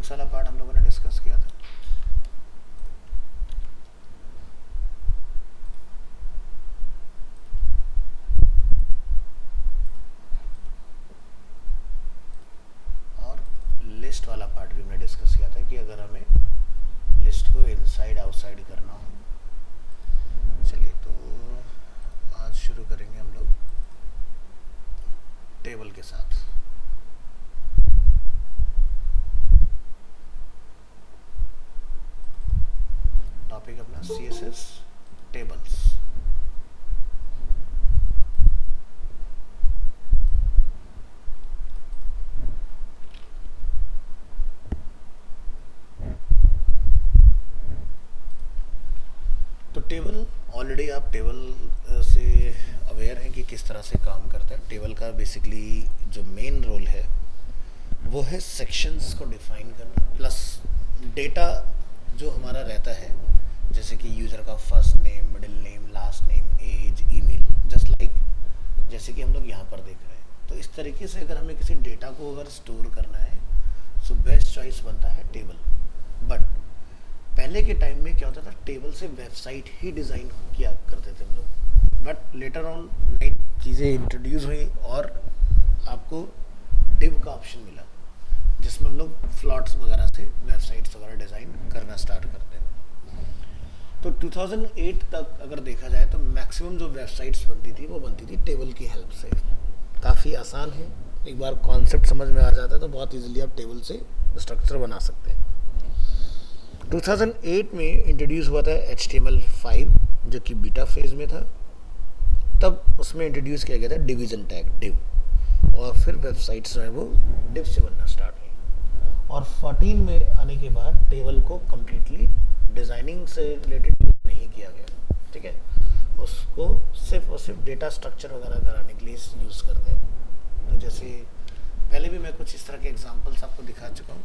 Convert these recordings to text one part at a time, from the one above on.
Links वाला part हम लोगों ने डिस्कस किया था। और लिस्ट वाला पार्ट भी हमने डिस्कस किया था कि अगर हमें लिस्ट को इनसाइड आउटसाइड करना हो। चलिए तो आज शुरू करेंगे हम लोग टेबल के साथ। टॉपिक अपना CSS टेबल्स। तो टेबल ऑलरेडी आप टेबल से अवेयर हैं कि किस तरह से काम करता है। टेबल का बेसिकली जो मेन रोल है वो है सेक्शंस को डिफाइन करना प्लस डेटा जो हमारा रहता है, जैसे कि यूज़र का first name, middle name, last name, age, email, just like जैसे कि हम लोग यहाँ पर देख रहे हैं। तो इस तरीके से अगर हमें किसी डेटा को अगर स्टोर करना है तो बेस्ट चॉइस बनता है टेबल। बट पहले के टाइम में क्या होता था, टेबल से वेबसाइट ही डिज़ाइन किया करते थे हम लोग। बट लेटर ऑन नई चीज़ें इंट्रोड्यूस हुई और आपको डिव का ऑप्शन मिला, जिसमें हम लोग फ्लॉट्स वगैरह से वेबसाइट्स वगैरह डिज़ाइन करना स्टार्ट करते हैं। तो 2008 तक अगर देखा जाए तो मैक्सिमम जो वेबसाइट्स बनती थी वो बनती थी टेबल की हेल्प से। काफ़ी आसान है, एक बार कॉन्सेप्ट समझ में आ जाता है तो बहुत इजीली आप टेबल से स्ट्रक्चर बना सकते हैं। 2008 में इंट्रोड्यूस हुआ था HTML5 जो कि बीटा फेज में था। तब उसमें इंट्रोड्यूस किया गया था डिवीज़न टैग डिव, और फिर वेबसाइट्स जो है वो डिव से बनना स्टार्ट हुई। और 14 में आने के बाद टेबल को कम्प्लीटली डिज़ाइनिंग से रिलेटेड यूज़ नहीं किया गया, ठीक है। उसको सिर्फ और सिर्फ डेटा स्ट्रक्चर वगैरह कराने के लिए यूज़ करते हैं। तो जैसे पहले भी मैं कुछ इस तरह के एग्जांपल्स आपको दिखा चुका हूँ।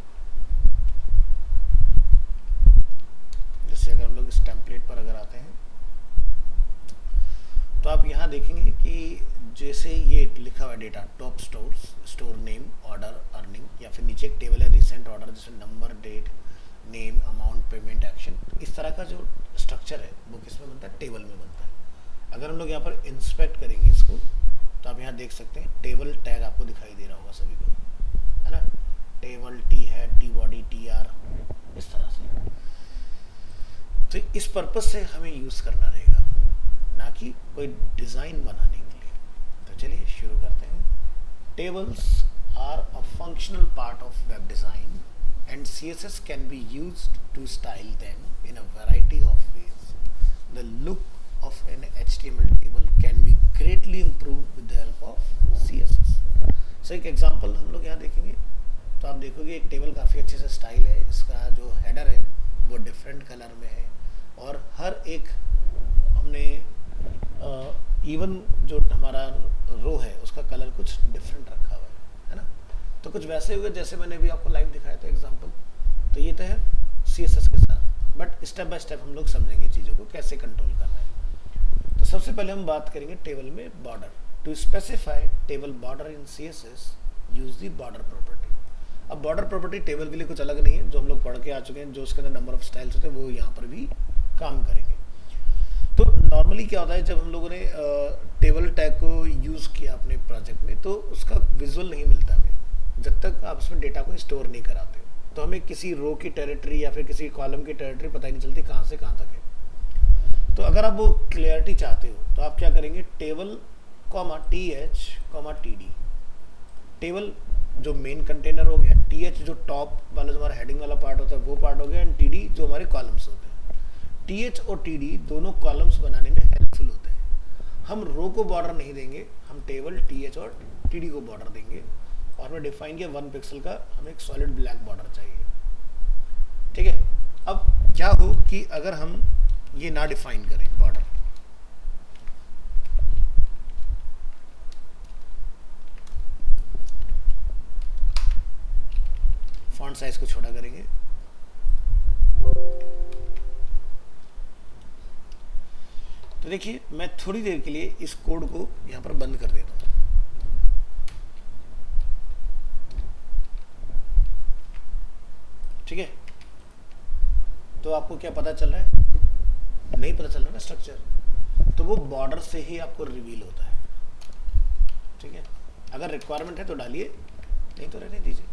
जैसे अगर हम लोग इस टेम्पलेट पर अगर आते हैं तो आप यहाँ देखेंगे कि जैसे ये लिखा हुआ है data top stores, store name, order, earning, या फिर नीचे एक टेबल है रिसेंट ऑर्डर जिसमें number, date, name, amount, payment, action. इस तरह का जो स्ट्रक्चर है वो किस में बनता है, टेबल में बनता है। अगर हम लोग यहाँ पर इंस्पेक्ट करेंगे इसको तो आप यहाँ देख सकते हैं टेबल टैग आपको दिखाई दे रहा होगा सभी को, है ना। Table, T head, T body, T R, इस तरह से। तो इस पर्पस से हमें यूज़ करना रहेगा, ना कि कोई डिज़ाइन बनाने के लिए। तो चलिए शुरू करते हैं। Tables are a functional part of web design and CSS can be used to style them in a variety of ways. The look of an HTML table can be greatly improved with the help of CSS. So एक example हम लोग यहाँ देखेंगे तो आप देखोगे एक table काफ़ी अच्छे से स्टाइल है, इसका जो हेडर है वो डिफरेंट कलर में है, और हर एक हमने इवन जो हमारा रो है उसका कलर कुछ डिफरेंट रखा हुआ है ना। तो कुछ वैसे हुए जैसे मैंने अभी आपको लाइव दिखाया था एग्जांपल। तो ये तो है CSS के साथ, बट स्टेप बाय स्टेप हम लोग समझेंगे चीज़ों को कैसे कंट्रोल करना है। तो सबसे पहले हम बात करेंगे टेबल में border. To specify table border in CSS use the border property. अब बॉर्डर प्रॉपर्टी टेबल के लिए कुछ अलग नहीं है, जो हम लोग पढ़ के आ चुके हैं, जो उसके अंदर नंबर ऑफ स्टाइल्स होते हैं वो यहाँ पर भी काम करेंगे। तो नॉर्मली क्या होता है, जब हम लोगों ने टेबल टैग को यूज़ किया अपने प्रोजेक्ट में तो उसका विजुअल नहीं मिलता हमें जब तक आप उसमें डेटा को स्टोर नहीं कराते। तो हमें किसी रो की टेरिटरी या फिर किसी कॉलम की टेरिटरी पता ही नहीं चलती कहाँ से कहाँ तक है। तो अगर आप वो क्लियरिटी चाहते हो तो आप क्या करेंगे, टेबल TH TD। टेबल जो मेन कंटेनर हो गया, TH जो टॉप वाला जो हमारा हेडिंग वाला पार्ट होता है वो पार्ट हो गया, एंड TD जो हमारे कॉलम्स होते हैं। TH और TD दोनों कॉलम्स बनाने में हेल्पफुल होते हैं। हम रो को बॉर्डर नहीं देंगे, हम टेबल TH और TD को बॉर्डर देंगे, और हमें डिफाइन किया 1 पिक्सल का हमें एक सॉलिड ब्लैक बॉर्डर चाहिए, ठीक है। अब क्या हो कि अगर हम ये ना डिफाइन करें बॉर्डर, फॉन्ट साइज को छोटा करेंगे, तो देखिए मैं थोड़ी देर के लिए इस कोड को यहां पर बंद कर देता हूं। ठीक है, तो आपको क्या पता चल रहा है, नहीं पता चल रहा ना स्ट्रक्चर, तो वो बॉर्डर से ही आपको रिवील होता है। ठीक है, अगर रिक्वायरमेंट है तो डालिए, नहीं तो रहने दीजिए।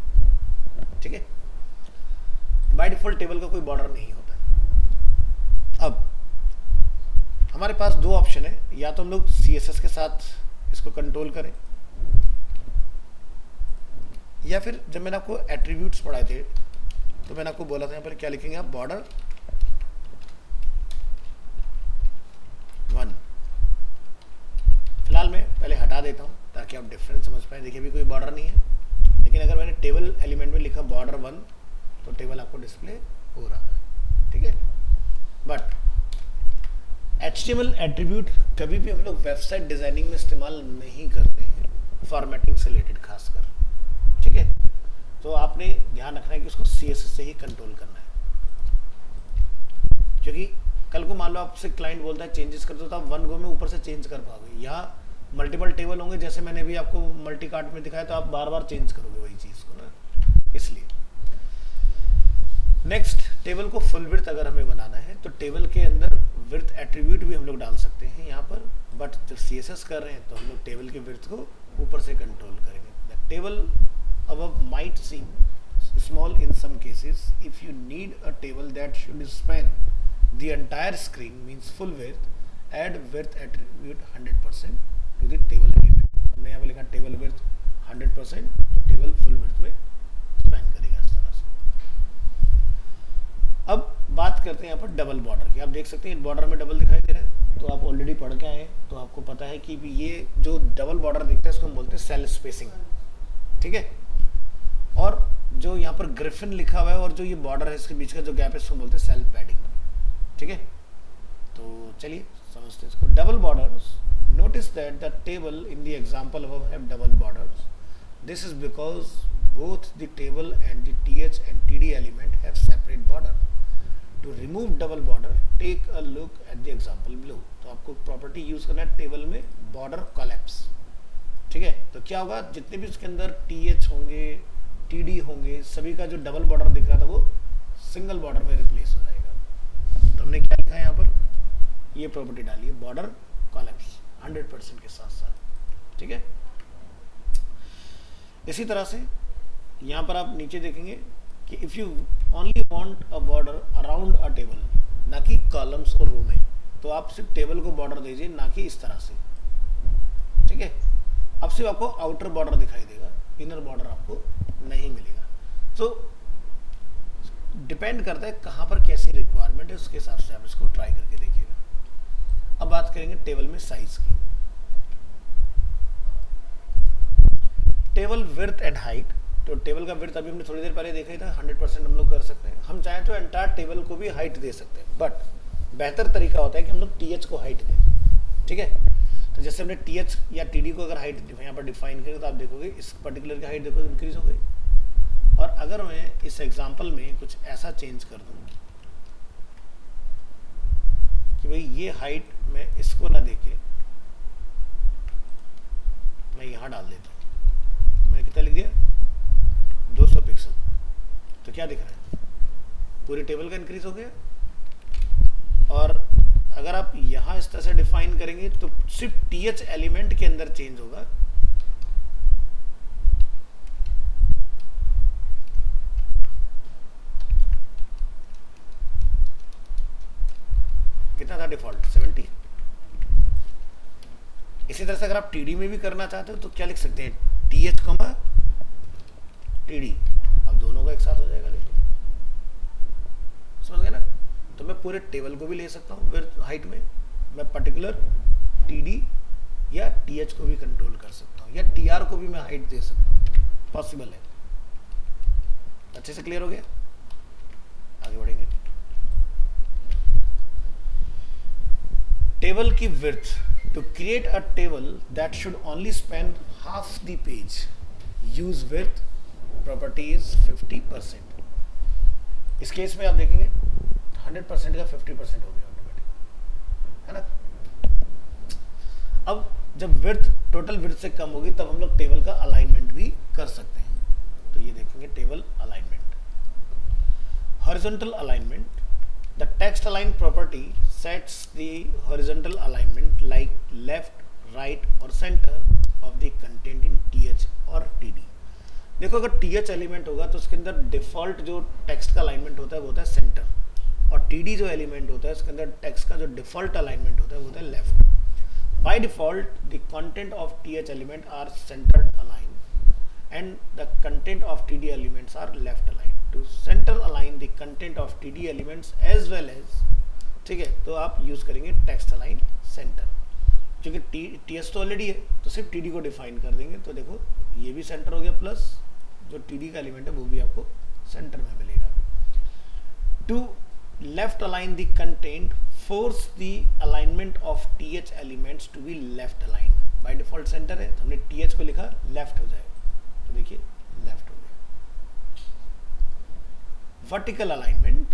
ठीक है, बाय डिफॉल्ट टेबल का कोई बॉर्डर नहीं होता है। अब हमारे पास दो ऑप्शन है, या तो हम लोग CSS के साथ इसको कंट्रोल करें, या फिर जब मैंने आपको एट्रीब्यूट्स पढ़ाए थे तो मैंने आपको बोला था यहाँ पर क्या लिखेंगे आप, बॉर्डर 1। फिलहाल मैं पहले हटा देता हूँ ताकि आप डिफरेंस समझ पाए। देखिए अभी कोई बॉर्डर नहीं है, लेकिन अगर मैंने टेबल एलिमेंट में लिखा बॉर्डर 1 तो टेबल आपको डिस्प्ले हो रहा है। ठीक है, बट HTML एट्रीब्यूट कभी भी हम लोग वेबसाइट डिजाइनिंग में इस्तेमाल नहीं करते हैं, फॉर्मेटिंग से रिलेटेड खासकर। ठीक है, तो आपने ध्यान रखना है कि उसको CSS से ही कंट्रोल करना है, क्योंकि कल को मान लो आपसे क्लाइंट बोलता है चेंजेस कर दो, तो आप 1 गो में ऊपर से चेंज कर पाओगे। यहाँ मल्टीपल टेबल होंगे, जैसे मैंने भी आपको मल्टी कार्ट में दिखाया, तो आप बार बार चेंज करोगे वही चीज़ को ना, इसलिए। नेक्स्ट, टेबल को फुल विड्थ अगर हमें बनाना है तो टेबल के अंदर विड्थ एट्रीब्यूट भी हम लोग डाल सकते हैं यहाँ पर, बट जब CSS कर रहे हैं तो हम लोग टेबल के विड्थ को ऊपर से कंट्रोल करेंगे। The table above might seem small in some cases. If you need a table that should span the entire screen, means full width, add width attribute 100% to the table element. हमने यहाँ पे लिखा table width 100%, तो table full width में span करेगा इस तरह से। अब बात करते हैं यहाँ पर डबल बॉर्डर की। आप देख सकते हैं बॉर्डर में डबल दिखाई दे रहा है, तो आप ऑलरेडी पढ़ के आए तो आपको पता है कि ये जो डबल बॉर्डर दिखता है इसको हम बोलते हैं सेल स्पेसिंग। ठीक है, और जो यहाँ पर ग्रिफिन लिखा हुआ है और जो ये बॉर्डर है इसके बीच का जो गैप है इसको बोलते हैं सेल पैडिंग। ठीक है, तो चलिए समझते हैं इसको। Double borders, notice that the table in the example above have double borders. This is because both the table and the TH and TD element have separate border. To remove double border take a look at the example below. तो आपको property use करना है table में border collapse. ठीक है, तो क्या होगा, जितने भी उसके अंदर TH होंगे TD होंगे, सभी का जो डबल बॉर्डर दिख रहा था वो सिंगल बॉर्डर में रिप्लेस हो जाएगा। तो हमने क्या लिखा है यहाँ पर, ये प्रॉपर्टी डाली है बॉर्डर कोलैप्स 100% के साथ साथ। ठीक है, इसी तरह से यहाँ पर आप नीचे देखेंगे कि if you only want a border around a table, ना कि कॉलम्स और रो में, तो आप सिर्फ टेबल को बॉर्डर दीजिए, ना कि इस तरह से। ठीक है, अब सिर्फ आपको आउटर बॉर्डर दिखाई देगा, इनर बॉर्डर आपको नहीं मिलेगा। तो डिपेंड करता है कहाँ पर कैसी रिक्वायरमेंट है, उसके हिसाब से आप इसको ट्राई करके देखिएगा। अब बात करेंगे टेबल में साइज की। टेबल विड्थ एंड हाइट, तो टेबल का विड्थ अभी हमने थोड़ी देर पहले देखा ही था, 100% हम लोग कर सकते हैं। हम चाहें तो एंटायर टेबल को भी हाइट दे सकते हैं, बट बेहतर तरीका होता है कि हम लोग TH को हाइट दें। ठीक है, तो जैसे हमने TH या TD को अगर हाइट यहाँ पर डिफाइन करें तो आप देखोगे इस पर्टिकुलर की हाइट देखो इंक्रीज हो गई। और अगर मैं इस एग्जांपल में कुछ ऐसा चेंज कर दूं कि भाई ये हाइट मैं इसको ना देके मैं यहाँ डाल देता हूँ, मैंने कितना लिख दिया 200 पिक्सल, तो क्या दिख रहा है, पूरी टेबल का इंक्रीज हो गया। और अगर आप यहाँ इस तरह से डिफाइन करेंगे तो सिर्फ TH एलिमेंट के अंदर चेंज होगा, कितना था डिफॉल्ट 70। इसी तरह से अगर आप TD में भी करना चाहते हो तो क्या लिख सकते हैं, TH, TD, अब दोनों का एक साथ हो जाएगा। देखिए समझ गए ना, तो मैं पूरे टेबल को भी ले सकता हूँ विड्थ हाइट में, मैं पर्टिकुलर TD या TH को भी कंट्रोल कर सकता हूँ, या TR को भी मैं हाइट दे सकता हूँ, पॉसिबल है। अच्छे से क्लियर हो गया, आगे बढ़ेंगे। टेबल की width, to create a table that should only span half the page, use width property is 50%। इस केस में आप देखेंगे 100% का 50% हो गया ऑटोमेटिक, है ना। अब जब विड्थ टोटल विड्थ से कम होगी तब हम लोग टेबल का अलाइनमेंट भी कर सकते हैं। तो ये देखेंगे table alignment. horizontal alignment, the text align property sets the horizontal alignment like left, right और center of the content in th और td. देखो अगर th एलिमेंट होगा तो उसके अंदर डिफॉल्ट जो टेक्स्ट का अलाइनमेंट होता है वो होता है सेंटर, और td जो एलिमेंट होता है उसके अंदर टेक्स्ट का जो डिफॉल्ट अलाइनमेंट होता है वो होता है left. By default the content of th element are centered align and the content of td elements are left aligned. To center align the content of td elements as well as, ठीक है, तो आप use करेंगे text align center. क्योंकि ts तो already है तो सिर्फ td को डिफाइन कर देंगे. तो देखो ये भी सेंटर हो गया, प्लस जो td का एलिमेंट है वो भी आपको सेंटर में मिलेगा. To left align the content force the alignment of th elements to be left aligned. by default center है तो हमने th को लिखा लेफ्ट हो जाएगा, तो देखिए लेफ्ट हो गया. Vertical alignment,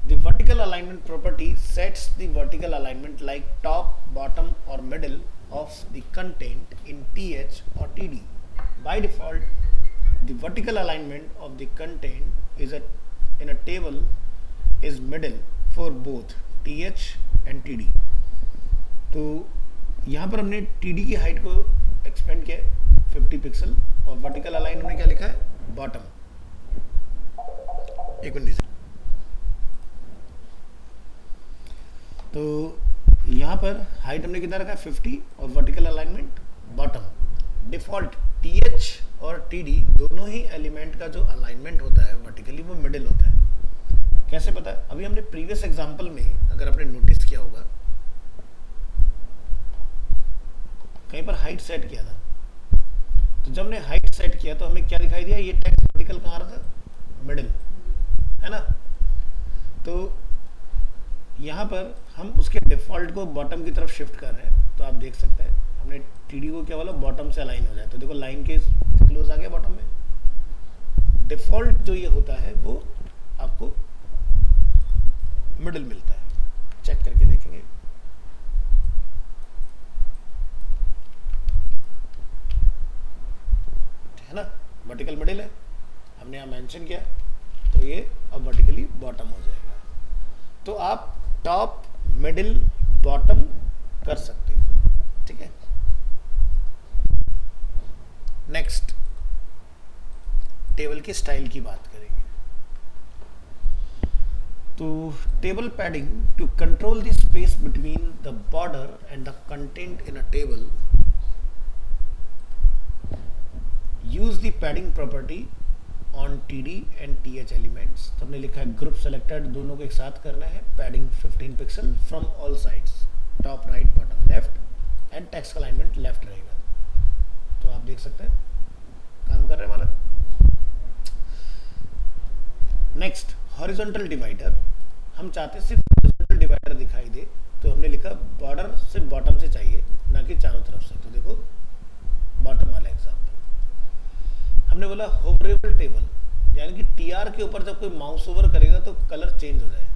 the vertical alignment property sets the vertical alignment like top, bottom और middle of the content in th और td. By default the vertical alignment of the content is in a table is middle for both th and td. तो यहाँ पर हमने td की height को expand किया है 50 पिक्सल, और वर्टिकल अलाइन हमने क्या लिखा है बॉटम. एक मिनट. तो यहाँ पर हाइट हमने कितना रखा है 50 और vertical alignment bottom. Default th और td दोनों ही एलिमेंट का जो अलाइनमेंट होता है वर्टिकली वो मिडिल होता है. कैसे पता है? अभी हमने प्रीवियस एग्जांपल में अगर आपने नोटिस किया होगा कहीं पर हाइट सेट किया था, तो जब हमने हाइट सेट किया तो हमें क्या दिखाई दिया, ये टेक्स्ट वर्टिकल कहाँ रहा था, मिडिल, है ना. तो यहाँ पर हम उसके डिफॉल्ट को बॉटम की तरफ शिफ्ट कर रहे हैं, तो आप देख सकते हैं हमने td को क्या बोला बॉटम से अलाइन हो जाए, तो देखो लाइन के क्लोज आ गया बॉटम में. डिफॉल्ट जो ये होता है वो आपको मिडिल मिलता है. चेक करके देखेंगे. है ना, वर्टिकल मिडिल है, हमने यहाँ मेंशन किया, तो ये अब वर्टिकली बॉटम हो जाएगा. तो आप टॉप, मिडिल, बॉटम कर सकते हो. ठीक है. नेक्स्ट टेबल के स्टाइल की बात करेंगे. तो table padding to control the space between the border and the content in a table, use the padding property on td and th elements. तो हमने लिखा है ग्रुप सेलेक्टेड, दोनों को एक साथ करना है. Padding 15 pixel from all sides, top, right, bottom, left, and text का अलाइनमेंट लेफ्ट रहेगा. तो आप देख सकते हैं काम कर रहे हैं हमारा. Next horizontal divider. हम चाहते सिर्फ हॉरिजॉन्टल डिवाइडर दिखाई दे, तो हमने लिखा बॉर्डर सिर्फ बॉटम से चाहिए, ना कि चारों तरफ से. तो देखो बॉटम वाला एग्जाम्पल. हमने बोला होवरेबल टेबल, यानी कि टीआर के ऊपर जब कोई माउस ओवर करेगा तो कलर चेंज हो जाए.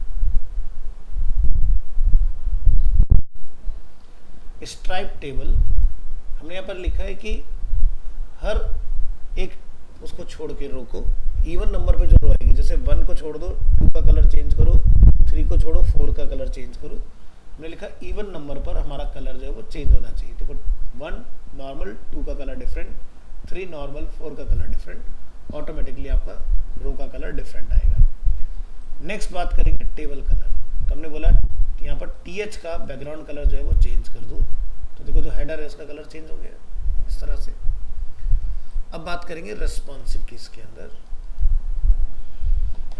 स्ट्राइप टेबल हमने यहाँ पर लिखा है कि हर एक उसको छोड़ के रो को इवन नंबर पे जो रो आएगी, जैसे 1 को छोड़ दो 2 का कलर चेंज करो, 3 को छोड़ो 4 का कलर चेंज करो. हमने लिखा इवन नंबर पर हमारा कलर जो है वो चेंज होना चाहिए. देखो 1 नॉर्मल, 2 का कलर डिफरेंट, 3 नॉर्मल, 4 का कलर डिफरेंट, ऑटोमेटिकली आपका रो का कलर डिफरेंट आएगा. नेक्स्ट बात करेंगे टेबल कलर. तो हमने बोला यहाँ पर टीएच का बैकग्राउंड कलर जो है वो चेंज कर दो, तो देखो जो हेडर है उसका कलर चेंज हो गया इस तरह से. अब बात करेंगे रेस्पॉन्सिव की. इसके अंदर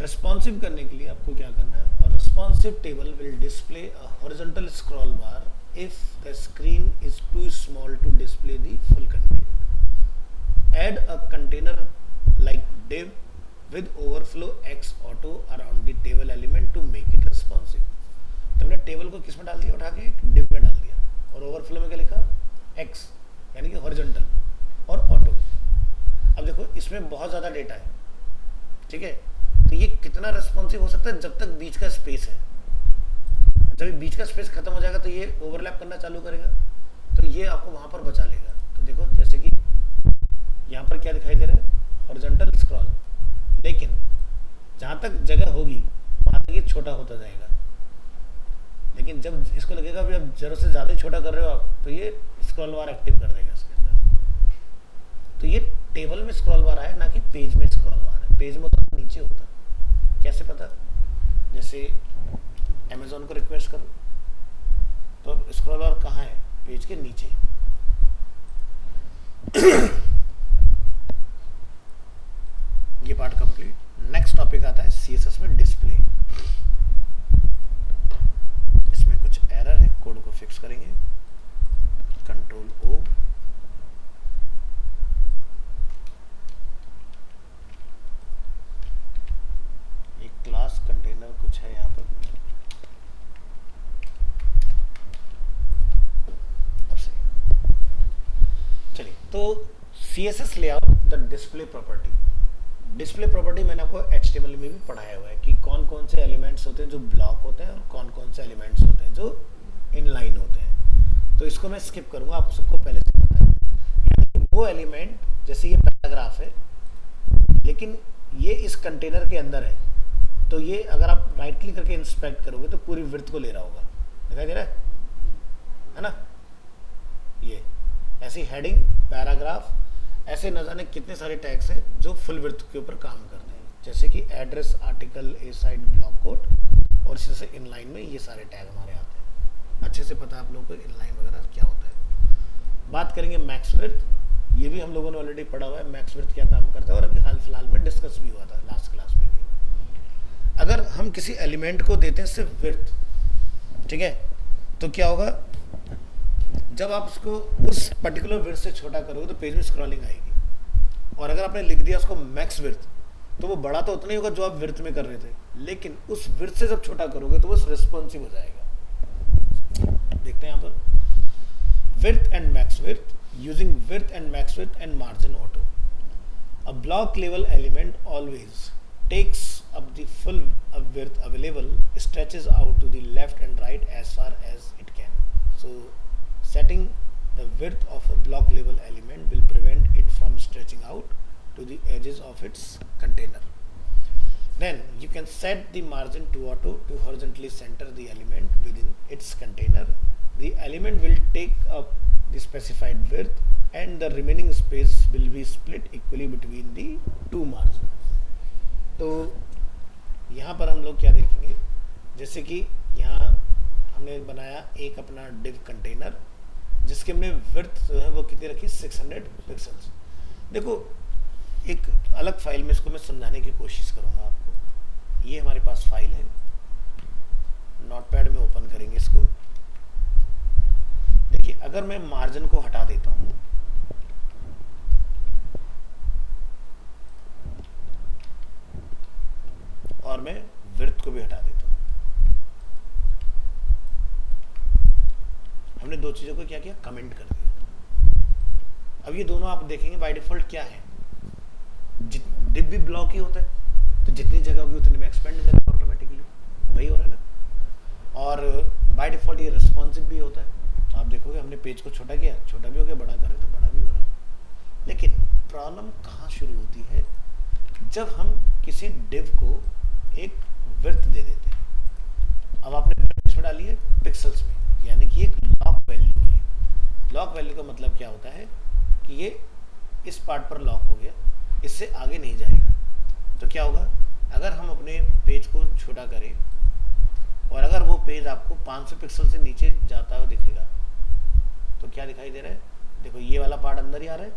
रेस्पॉन्सिव करने के लिए आपको क्या करना है, और responsive table will display a horizontal scroll bar if the screen is too small to display the full content. Add a container like div with overflow x auto around the table element to make it responsive. तो हमने table को किस में डाल दिया, उठा के div में डाल दिया, और ओवरफ्लो में क्या लिखा x, यानी कि हॉरिजॉन्टल और ऑटो. अब देखो इसमें बहुत ज़्यादा डेटा है, ठीक है, तो ये कितना रेस्पॉन्सिव हो सकता है जब तक बीच का स्पेस है. जब बीच का स्पेस खत्म हो जाएगा तो ये ओवरलैप करना चालू करेगा, तो ये आपको वहाँ पर बचा लेगा. तो देखो जैसे कि यहाँ पर क्या दिखाई दे रहा है, हॉरिजॉन्टल स्क्रॉल, लेकिन जहाँ तक जगह होगी वहाँ तक ये छोटा होता जाएगा, लेकिन जब इसको लगेगा भी अब जरूरत से ज़्यादा छोटा कर रहे हो आप, तो ये स्क्रॉल बार एक्टिव कर देगा इसके अंदर। तो ये टेबल में स्क्रॉल बार है, ना कि पेज में स्क्रॉल बार है। पेज में तो नीचे होता, कैसे पता? जैसे अमेज़ॉन को रिक्वेस्ट करो तो स्क्रॉल बार कहाँ है? पेज के नीचे। ये पार्ट कंप्लीट। नेक्स्ट टॉपिक आता है सीएसएस में डिस्प्ले। इसमें कुछ एरर है, कोड को फिक्स करेंगे। कंट्रोल ओ, एक क्लास कंटेनर कुछ है यहाँ पर। अब सही, चलिए। तो CSS layout the display property. Display property मैंने आपको HTML में भी पढ़ाया हुआ है कि कौन कौन से एलिमेंट्स होते हैं जो ब्लॉक होते हैं और कौन कौन से एलिमेंट्स होते हैं जो इनलाइन होते हैं। तो इसको मैं स्किप करूंगा, आप सबको पहले से पता है। यानी वो एलिमेंट, जैसे ये पैराग्राफ है लेकिन ये इस कंटेनर के अंदर है, तो ये अगर आप राइट क्लिक करके इंस्पेक्ट करोगे तो पूरी विड्थ को ले रहा होगा, दिखाई दे रहा है ना? ये ऐसी हेडिंग, पैराग्राफ, ऐसे न जाने कितने सारे टैग्स हैं जो फुल विड्थ के ऊपर काम करते हैं, जैसे कि एड्रेस, आर्टिकल, ए साइड, ब्लॉक कोड, और इसी से इनलाइन में ये सारे टैग हमारे आते हैं। अच्छे से पता है आप लोगों को इनलाइन वगैरह क्या होता है। बात करेंगे मैक्स विड्थ। ये भी हम लोगों ने ऑलरेडी पढ़ा हुआ है, मैक्स विड्थ क्या काम करता है, और अभी हाल फिलहाल में डिस्कस भी हुआ था लास्ट क्लास में भी। अगर हम किसी एलिमेंट को देते हैं सिर्फ विड्थ, ठीक है, तो क्या होगा? जब आप उसको उस पर्टिकुलर विड्थ से छोटा करोगे तो पेज में स्क्रॉलिंग आएगी। और अगर आपने लिख दिया उसको मैक्स विड्थ, तो वो बड़ा तो उतना ही होगा जो आप विड्थ में कर रहे थे, लेकिन उस विड्थ से जब छोटा करोगे तो वो रिस्पॉन्सिव हो जाएगा। देखते हैं यहाँ पर width and max width, using width and max width and margin auto. A block level element always takes up the full width available, stretches out to the left and right as far as it can. So setting the width of a block level element will prevent it from stretching out to the edges of its container. Then you can set the margin to auto to horizontally center the element within its container. The element will take up the specified width and the remaining space will be split equally between the two margins. तो यहाँ पर हम लोग क्या देखेंगे, जैसे कि यहाँ हमने बनाया एक अपना डिव कंटेनर जिसके हमने विड्थ जो है वो कितनी रखी, 600 पिक्सल्स। देखो एक अलग फाइल में इसको मैं समझाने की कोशिश करूँगा आपको। ये हमारे पास फाइल है, नोटपैड में ओपन करेंगे इसको। देखिए अगर मैं मार्जिन को हटा देता हूँ, और मैं विड्थ को भी हटा देता हूं, हमने दो चीजों को क्या किया, कमेंट कर दिया। अब ये दोनों आप देखेंगे बाय डिफॉल्ट क्या है, डिव भी ब्लॉक ही होता है, तो जितनी जगह होगी उतनी में एक्सपेंड हो जाएगा ऑटोमेटिकली, वही हो रहा है ना। और बाय डिफॉल्ट ये रिस्पॉन्सिव भी होता है। आप देखोगे हमने पेज को छोटा किया, छोटा भी हो गया, बड़ा करें तो बड़ा भी हो रहा है। लेकिन प्रॉब्लम कहाँ शुरू होती है, जब हम किसी डिव को एक विड्थ दे देते हैं। अब आपने इसमें डाली है पिक्सल्स में, यानी कि एक लॉक वैल्यू है। लॉक वैल्यू का मतलब क्या होता है कि ये इस पार्ट पर लॉक हो गया, इससे आगे नहीं जाएगा। तो क्या होगा, अगर हम अपने पेज को छोटा करें और अगर वो पेज आपको 500 पिक्सल से नीचे जाता हुआ दिखेगा, तो क्या दिखाई दे रहा है, देखो ये वाला पार्ट अंदर ही आ रहा है,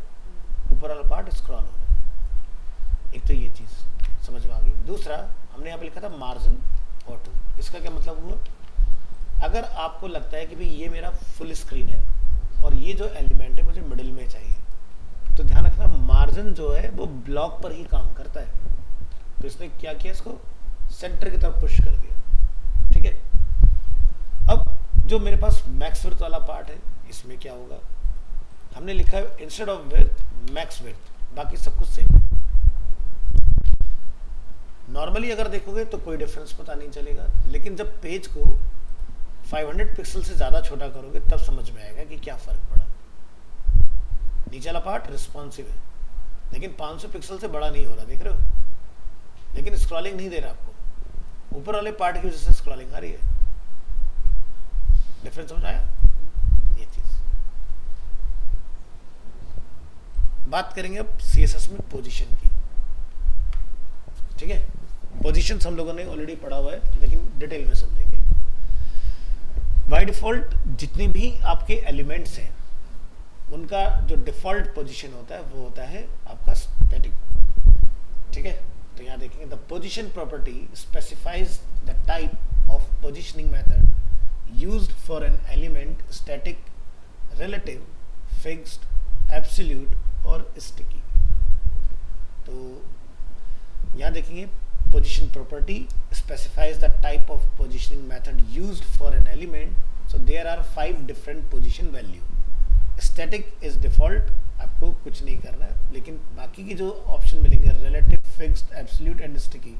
ऊपर वाला पार्ट स्क्रॉल हो रहा है। एक तो ये चीज़ समझ में आ गई। दूसरा हमने यहाँ पे लिखा था मार्जिन ऑटो, इसका क्या मतलब हुआ, अगर आपको लगता है कि भाई ये मेरा फुल स्क्रीन है और ये जो एलिमेंट है मुझे मिडिल में चाहिए, तो ध्यान रखना मार्जिन जो है वो ब्लॉक पर ही काम करता है। तो इसने क्या किया, इसको सेंटर की तरफ पुश कर दिया, ठीक है। अब जो मेरे पास मैक्स विड्थ वाला पार्ट है, इसमें क्या होगा, हमने लिखा है instead of width max width, बाकी सब कुछ सेम है। नॉर्मली अगर देखोगे तो कोई डिफरेंस पता नहीं चलेगा, लेकिन जब पेज को 500 पिक्सल से ज़्यादा छोटा करोगे तब समझ में आएगा कि क्या फ़र्क पड़ा। नीचे वाला पार्ट रिस्पॉन्सिव है, लेकिन 500 पिक्सल से बड़ा नहीं हो रहा, देख रहे हो। लेकिन स्क्रॉलिंग नहीं दे रहा आपको, ऊपर वाले पार्ट की वजह से स्क्रॉलिंग आ रही है। डिफरेंस समझ आया? ये चीज बात करेंगे अब सीएसएस में पोजीशन की। ठीक है, पोजीशन हम लोगों ने ऑलरेडी पढ़ा हुआ है, लेकिन डिटेल में समझेंगे। बाय डिफॉल्ट जितने भी आपके एलिमेंट्स हैं उनका जो डिफॉल्ट पोजीशन होता है वो होता है आपका स्टैटिक। ठीक है, तो यहाँ देखेंगे the position property specifies the type of positioning method used for an element static, relative, fixed, absolute और स्टिकी। तो यहाँ देखेंगे position property specifies the type of positioning method used for an element. So there are 5 different position value. Static is default, आपको कुछ नहीं करना है, लेकिन बाकी की जो ऑप्शन मिलेंगे relative, fixed, absolute and sticky,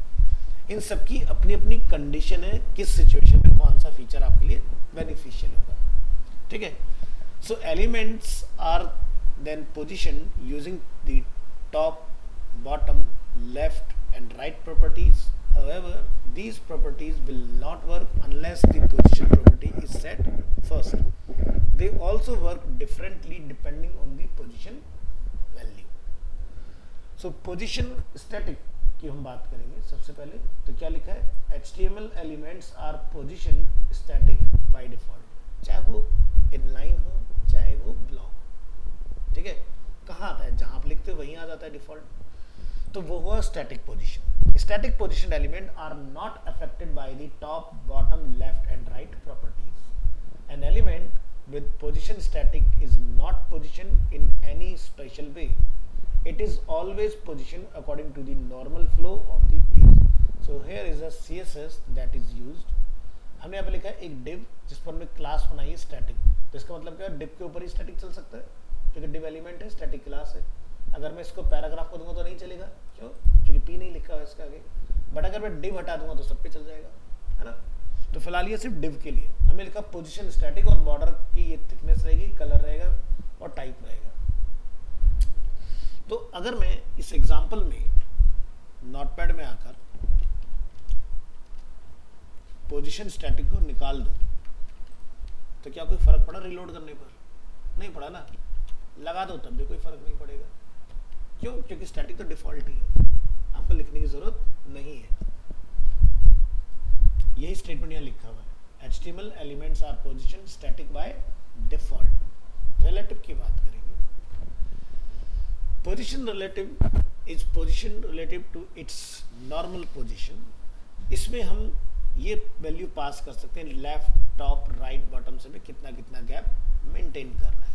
इन सबकी अपनी अपनी कंडीशन है, किस सिचुएशन में कौन सा फीचर आपके लिए बेनिफिशियल होगा। ठीक है, so elements are then position using the top, bottom, left and right properties. However, these properties will not work unless the position property is set first. They also work differently depending on the position value. So position static की हम बात करेंगे सबसे पहले। तो क्या लिखा है, HTML elements are position static by default, चाहे वो inline हो चाहे वो block। ठीक है, कहाँ आता है, जहाँ आप लिखते हो वहीं आ जाता है डिफॉल्ट, तो वो हुआ static position. Static position element are not affected by the top, bottom, left and right properties. An element with position static is not position in any special way, it is always position according to the normal flow of the page. So here is a CSS that is used. हमने यहाँ पे लिखा है एक div जिस पर हमने class बनाई है स्टैटिक। तो इसका मतलब क्या है, डिव के ऊपर ही स्टैटिक चल सकता है क्योंकि डिव एलिमेंट है, स्टैटिक क्लास है। अगर मैं इसको पैराग्राफ को दूंगा तो नहीं चलेगा, क्यों, क्योंकि पी नहीं लिखा हुआ है इसका आगे। बट अगर मैं डिव हटा दूंगा तो सब पे चल जाएगा, है ना। तो फिलहाल ये सिर्फ डिव के लिए हमने लिखा पोजीशन स्टैटिक, और बॉर्डर की ये थिकनेस रहेगी, कलर रहेगा और टाइप रहेगा। तो अगर मैं इस एग्जांपल में नोटपैड में आकर पोजीशन स्टैटिक को निकाल दूं तो क्या कोई फर्क पड़ा रिलोड करने पर? नहीं पड़ा ना। लगा दो तब भी कोई फर्क नहीं पड़ेगा, क्यों, क्योंकि स्टैटिक तो डिफॉल्ट ही है, आपको लिखने की जरूरत नहीं है। यही स्टेटमेंट यहाँ लिखा हुआ है, HTML elements are position static by default. Relative की बात करेंगे। Position relative is position relative to its normal position. इसमें हम ये वैल्यू पास कर सकते हैं, लेफ्ट, टॉप, राइट, बॉटम से में कितना कितना गैप मेंटेन करना है।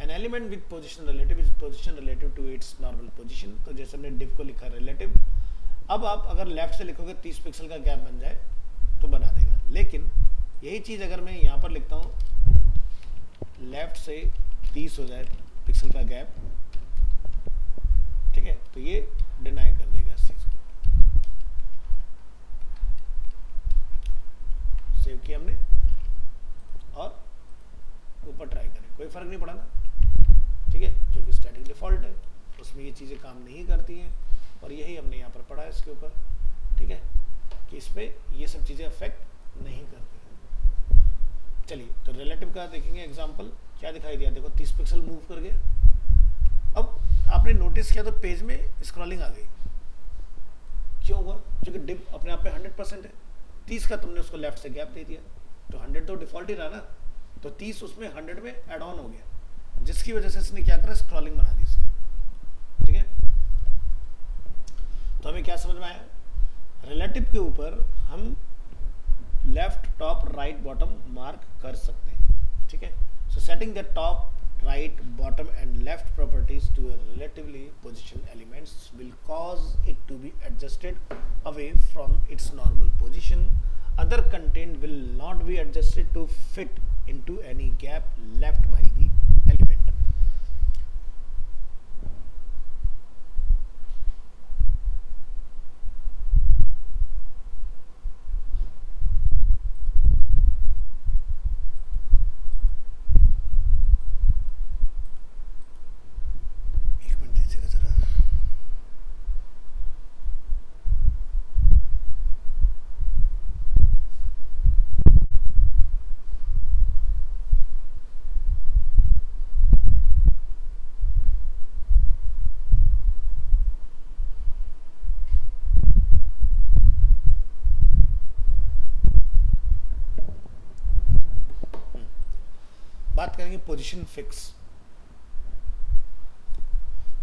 An element with position relative is position relative to its normal position। तो जैसे हमने div को लिखा रिलेटिव, अब आप अगर लेफ्ट से लिखोगे 30 पिक्सल का गैप बन जाए तो बना देगा, लेकिन यही चीज़ अगर मैं यहाँ पर लिखता हूँ लेफ्ट से 30 हो जाए पिक्सल का गैप, ठीक है, तो ये डिनाई कर देगा इस चीज़ को। सेव किया हमने और ऊपर ट्राई करें, कोई फर्क नहीं पड़ा ना, ठीक है, क्योंकि स्टैटिक डिफॉल्ट है, उसमें ये चीज़ें काम नहीं करती हैं। और यही हमने यहाँ पर पढ़ा है इसके ऊपर, ठीक है, कि इस पर ये सब चीज़ें अफेक्ट नहीं करती हैं। चलिए, तो रिलेटिव का देखेंगे एग्जांपल। क्या दिखाई दिया, देखो 30 पिक्सल मूव कर गए। अब आपने नोटिस किया तो पेज में स्क्रॉलिंग आ गई, क्यों हुआ, क्योंकि डिव अपने आप में 100% है। 30 का तुमने उसको लेफ्ट से गैप दे दिया, तो 100 तो डिफॉल्ट ही रहा ना, तो 30 उसमें 100 में एड ऑन हो गया, जिसकी वजह से इसने क्या करा, स्क्रॉलिंग बना दी इसके। ठीक है, तो हमें क्या समझ में आया, रिलेटिव के ऊपर हम left, top, right, bottom mark कर सकते हैं। ठीक है, so setting the top, right, bottom and left properties to a relatively position elements will cause it to be adjusted away from its normal position. Other content will not be adjusted to fit into any gap left by the element. बात करेंगे position fix.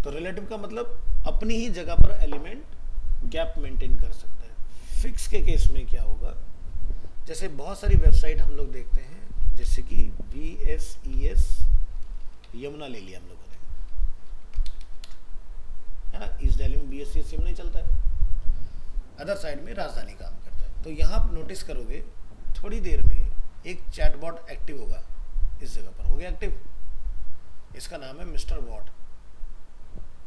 तो relative का मतलब अपनी ही जगह पर element gap maintain कर सकता है। फिक्स के केस में क्या होगा, जैसे बहुत सारी वेबसाइट हम लोग देखते हैं, जैसे कि VSES यमुना ले लिया हम लोगों ने, है ना। ईस्ट दिल्ली में VSES यमुना ही चलता है, अदर साइड में राजधानी काम करता है। तो यहाँ आप नोटिस करोगे थोड़ी देर में एक चैटबॉट एक्टिव होगा, इस जगह पर हो गया एक्टिव। इसका नाम है मिस्टर वॉट,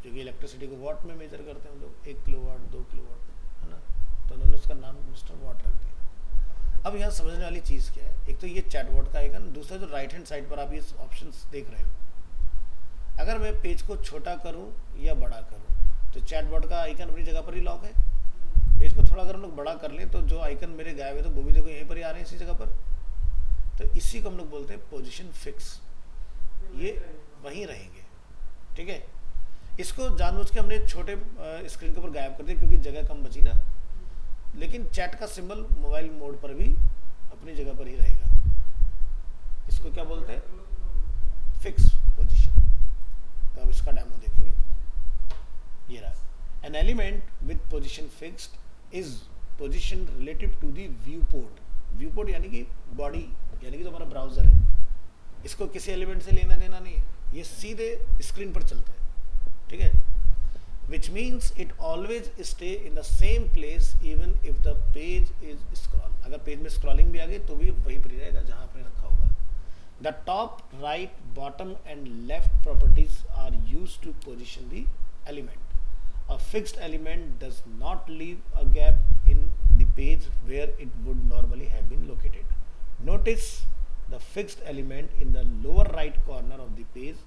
जो कि इलेक्ट्रिसिटी को वॉट में मेजर करते हैं हम लोग, 1 किलोवाट 2 किलोवाट, है ना। तो उन्होंने उसका नाम मिस्टर वॉट रख दिया। अब यहाँ समझने वाली चीज़ क्या है, एक तो ये चैटबॉट का आइकन, दूसरा जो राइट हैंड साइड पर आप ये ऑप्शंस देख रहे हो, अगर मैं पेज को छोटा करूँ या बड़ा करूँ तो चैटबॉट का आइकन अपनी जगह पर ही लॉक है। पेज को थोड़ा अगर हम लोग बड़ा कर लें तो जो आइकन मेरे गायब है तो वो भी देखो यहीं पर ही आ रहे हैं, इसी जगह पर। तो इसी को हम लोग बोलते हैं पोजीशन फिक्स, ये वहीं रहेंगे, ठीक है। इसको जानबूझ के हमने छोटे स्क्रीन के ऊपर गायब कर दिया क्योंकि जगह कम बची ना, लेकिन चैट का सिंबल मोबाइल मोड पर भी अपनी जगह पर ही रहेगा। इसको क्या बोलते हैं, फिक्स पोजीशन। तो अब इसका डेमो देखेंगे, ये रहा। An element with position fixed is position relative to the viewport. Viewport यानी कि बॉडी, यानी कि जो हमारा ब्राउजर है, इसको किसी एलिमेंट से लेना देना नहीं है, ये सीधे स्क्रीन पर चलता है, ठीक है। Which means it always stay in the same place even if the page is scroll. अगर पेज में स्क्रॉलिंग भी आ गई तो भी वहीं पर ही रहेगा जहां आपने रखा होगा। The top, right, bottom and left properties are used to position the element. A fixed element does not leave a gap in the page where it would normally have been located. Notice the fixed element in the lower right corner of the page.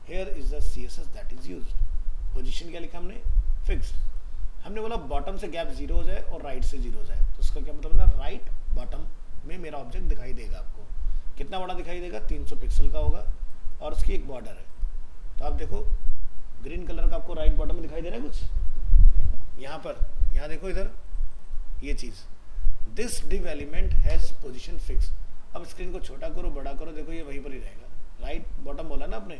Here is the CSS that is used. Position क्या लिखा हमने, fixed। हमने बोला bottom से gap 0 हो जाए और right से 0 हो जाए, तो उसका क्या मतलब है ना, राइट बॉटम में मेरा ऑब्जेक्ट दिखाई देगा आपको। कितना बड़ा दिखाई देगा, 300 पिक्सल का होगा और उसकी एक बॉर्डर है। तो आप देखो ग्रीन कलर का आपको राइट बॉटम में दिखाई दे रहा है कुछ यहाँ पर, यहाँ देखो इधर ये चीज़, this div element has position fix. अब स्क्रीन को छोटा करो बड़ा करो, देखो ये वहीं पर ही रहेगा। राइट बॉटम बोला ना आपने,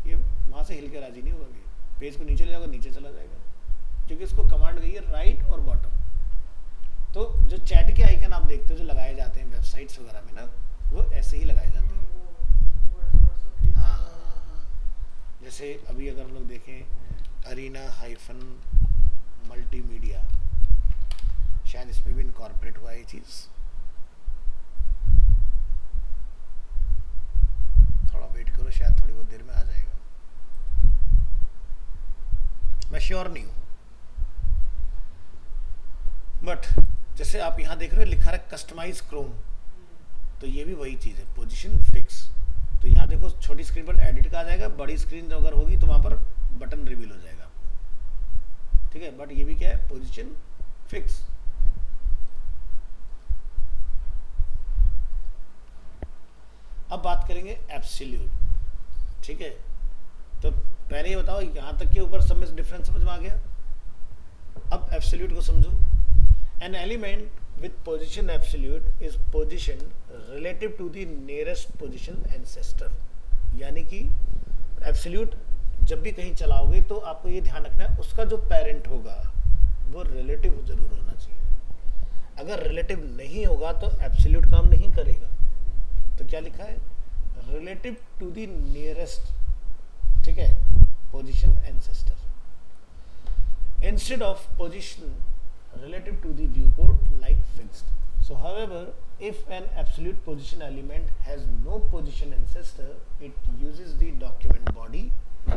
ये वहाँ से हिल के राजी नहीं होगा, पेज को नीचे ले जाओगे नीचे चला जाएगा, क्योंकि इसको कमांड गई है राइट और बॉटम। तो जो चैट के आइकन आप देखते हो जो लगाए जाते हैं वेबसाइट्स वगैरह में ना, वो ऐसे ही लगाए जाते हैं। हाँ, जैसे अभी अगर हम लोग देखें अरीना मल्टीमीडिया, शायद इसमें भी इनकॉर्पोरेट हुआ है ये चीज़। थोड़ा वेट करो, शायद थोड़ी बहुत देर में आ जाएगा, मैं श्योर नहीं हूँ। बट जैसे आप यहाँ देख रहे हो लिखा है कस्टमाइज क्रोम, तो ये भी वही चीज़ है, पोजीशन फिक्स। तो यहाँ देखो छोटी स्क्रीन पर एडिट का आ जाएगा, बड़ी स्क्रीन अगर होगी तो वहाँ पर बटन रिवील हो जाएगा आपको, ठीक है। बट ये भी क्या है, पोजीशन फिक्स। अब बात करेंगे एब्सोल्यूट, ठीक है। तो पहले ये बताओ यहाँ तक के ऊपर सब में डिफरेंस समझ में आ गया। अब एब्सोल्यूट को समझो। An element with position absolute is position relative to the nearest position ancestor। यानी कि absolute जब भी कहीं चलाओगे तो आपको ये ध्यान रखना है उसका जो पेरेंट होगा वो रिलेटिव जरूर होना चाहिए। अगर रिलेटिव नहीं होगा तो absolute काम नहीं करेगा। तो क्या लिखा है, रिलेटिव टू द नियरेस्ट, ठीक है, position ancestor instead of position relative to the viewport like fixed. So however, if an absolute position element has no position ancestor, it uses the document body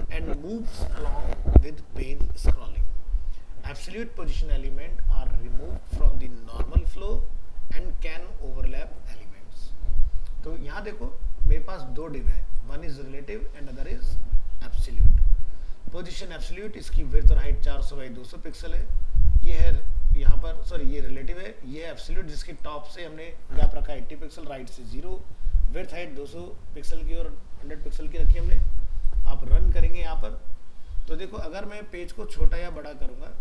and moves along with page scrolling. Absolute position element are removed from the normal flow and can overlap elements. तो यहाँ देखो मेरे पास दो div है, one is relative and other is absolute. Position absolute, इसकी width और height 400 by 200 pixel है। ये है यहाँ पर, सॉरी ये रिलेटिव है। ये एब्सोल्यूट जिसकी टॉप से हमने गैप रखा 80 पिक्सल, राइट से 0, विड्थ हाइट 200 पिक्सल की और 100 पिक्सल की रखी हमने। आप रन करेंगे यहाँ पर तो देखो अगर मैं पेज को छोटा या बड़ा करूँगा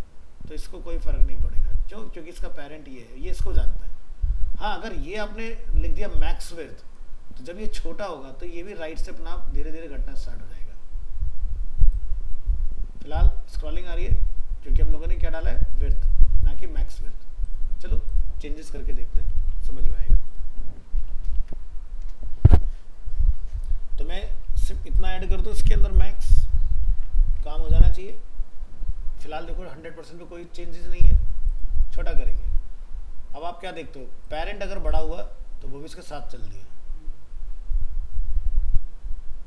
तो इसको कोई फ़र्क नहीं पड़ेगा, क्यों, क्योंकि इसका पेरेंट ये है, ये इसको जानता है। हाँ, अगर ये आपने लिख दिया मैक्स विड्थ तो जब ये छोटा होगा तो ये भी राइट से अपना आप धीरे धीरे घटना स्टार्ट हो जाएगा। फिलहाल स्क्रॉलिंग आ रही है क्योंकि हम लोगों ने क्या डाला है, विड्थ, ना कि मैक्स विड्थ। चलो चेंजेस करके देखते हैं, समझ में आएगा। तो मैं सिर्फ इतना ऐड कर दूं इसके अंदर, मैक्स काम हो जाना चाहिए। फिलहाल देखो 100% पे कोई चेंजेस नहीं है, छोटा करेंगे। अब आप क्या देखते हो, पेरेंट अगर बड़ा हुआ तो वो भी इसके साथ चल दिया,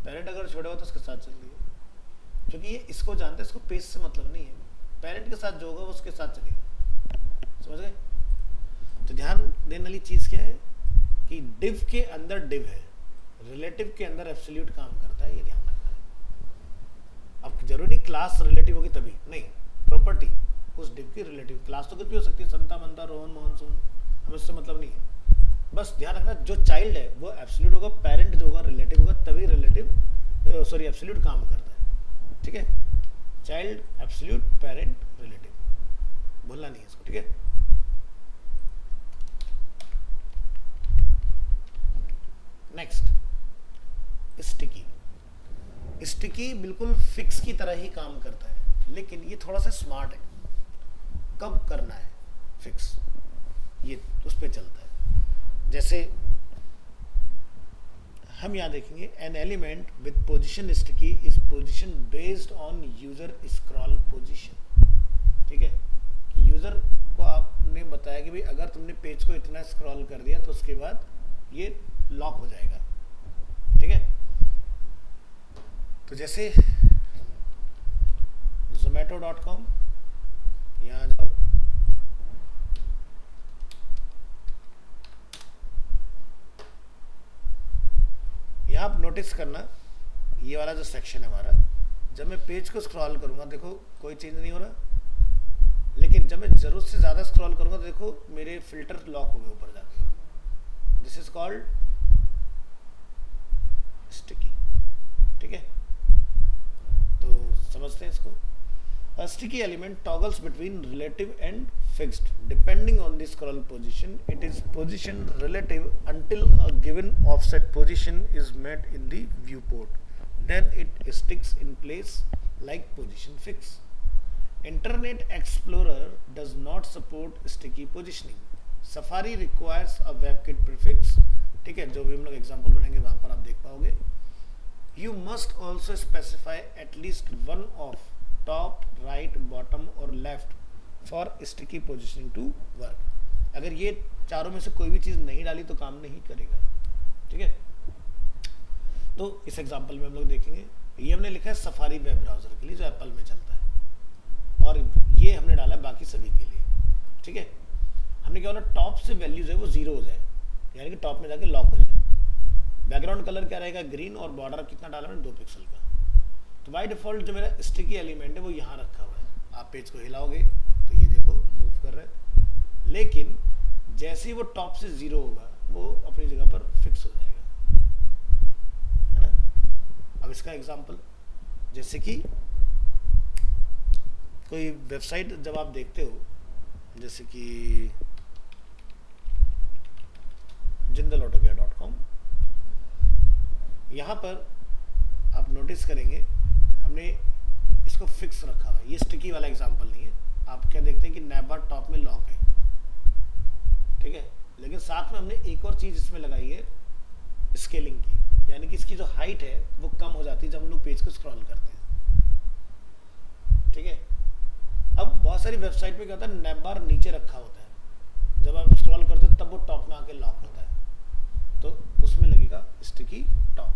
पेरेंट अगर छोटा हुआ तो उसके साथ चल दिया, क्योंकि ये इसको जानते हैं, इसको पेज से मतलब नहीं है, पेरेंट के साथ जो होगा वो उसके साथ चलेगा। समझ गए? तो ध्यान देने वाली चीज क्या है कि डिव के अंदर डिव है, रिलेटिव के अंदर एब्सोल्यूट काम करता है, ये ध्यान रखना है। अब जरूरी क्लास रिलेटिव होगी तभी नहीं, प्रॉपर्टी उस डिव की रिलेटिव, क्लास तो कुछ भी हो सकती है, संता मंता रोहन मोहन सोहन, हमें उससे मतलब नहीं है। बस ध्यान रखना जो चाइल्ड है वो एब्सोल्यूट होगा, पेरेंट जो होगा रिलेटिव होगा, तभी रिलेटिव सॉरी एब्सोल्यूट काम करता है। ठीक है, चाइल्ड एब्सोल्यूट, पेरेंट रिलेटिव, भूलना नहीं है इसको। ठीक है, नेक्स्ट स्टिकी। स्टिकी बिल्कुल फिक्स की तरह ही काम करता है, लेकिन ये थोड़ा सा स्मार्ट है। कब करना है फिक्स, ये उस पर चलता है। जैसे हम यहाँ देखेंगे, N element with position sticky is position based on user scroll position. ठीक है, कि यूजर को आपने बताया कि भाई अगर तुमने पेज को इतना स्क्रॉल कर दिया तो उसके बाद ये लॉक हो जाएगा। ठीक है, तो जैसे zomato.com, यहाँ जाओ, यहाँ आप नोटिस करना ये वाला जो सेक्शन है हमारा, जब मैं पेज को स्क्रॉल करूंगा देखो कोई चेंज नहीं हो रहा, लेकिन जब मैं जरूरत से ज्यादा स्क्रॉल करूंगा तो देखो मेरे फिल्टर लॉक हो गए ऊपर जाके। This is called sticky. ठीक है, तो समझते हैं इसको। A sticky element toggles between relative and fixed depending on the scroll position. It is position relative until a given offset position is met in the viewport. Then it sticks in place like position fix. Internet Explorer does not support sticky positioning. Safari requires a WebKit prefix. ठीक है, जो भी हम लोग example बनाएंगे वहां पर आप देख पाओगे। You must also specify at least one of top, right, bottom और left for sticky positioning to work. अगर ये चारों में से कोई भी चीज नहीं डाली तो काम नहीं करेगा। ठीक है, तो इस एग्जांपल में हम लोग देखेंगे, ये हमने लिखा है सफारी वेब ब्राउजर के लिए जो एप्पल में चलता है, और ये हमने डाला है बाकी सभी के लिए। ठीक है, हमने क्या बोला, टॉप से वैल्यूज है वो 0 हो जाए, यानी कि टॉप में जाके लॉक हो जाए। बैकग्राउंड कलर क्या रहेगा, ग्रीन, और बॉर्डर कितना डाला मैंने, 2 पिक्सल का। तो बाय डिफॉल्ट जो मेरा स्टिकी एलिमेंट है वो यहाँ रखा हुआ है। आप पेज को हिलाओगे तो ये देखो मूव कर रहा है, लेकिन जैसे ही वो टॉप से 0 होगा वो अपनी जगह पर फिक्स हो जाएगा, है ना। अब इसका एग्जांपल, जैसे कि कोई वेबसाइट जब आप देखते हो, जैसे कि jindalautocare.com, यहाँ पर आप नोटिस करेंगे हमने इसको फिक्स रखा हुआ है। ये स्टिकी वाला एग्जांपल नहीं है। आप क्या देखते हैं कि नैबा टॉप में लॉक है, ठीक है, लेकिन साथ में हमने एक और चीज इसमें लगाई है, स्केलिंग की, यानी कि इसकी जो हाइट है वो कम हो जाती है जब हम लोग पेज को स्क्रॉल करते हैं। ठीक है, अब बहुत सारी वेबसाइट पे क्या होता है, नैब बार नीचे रखा होता है, जब आप स्क्रॉल करते हो तब वो टॉप में आके लॉक होता है, तो उसमें लगेगा स्टिकी टॉप।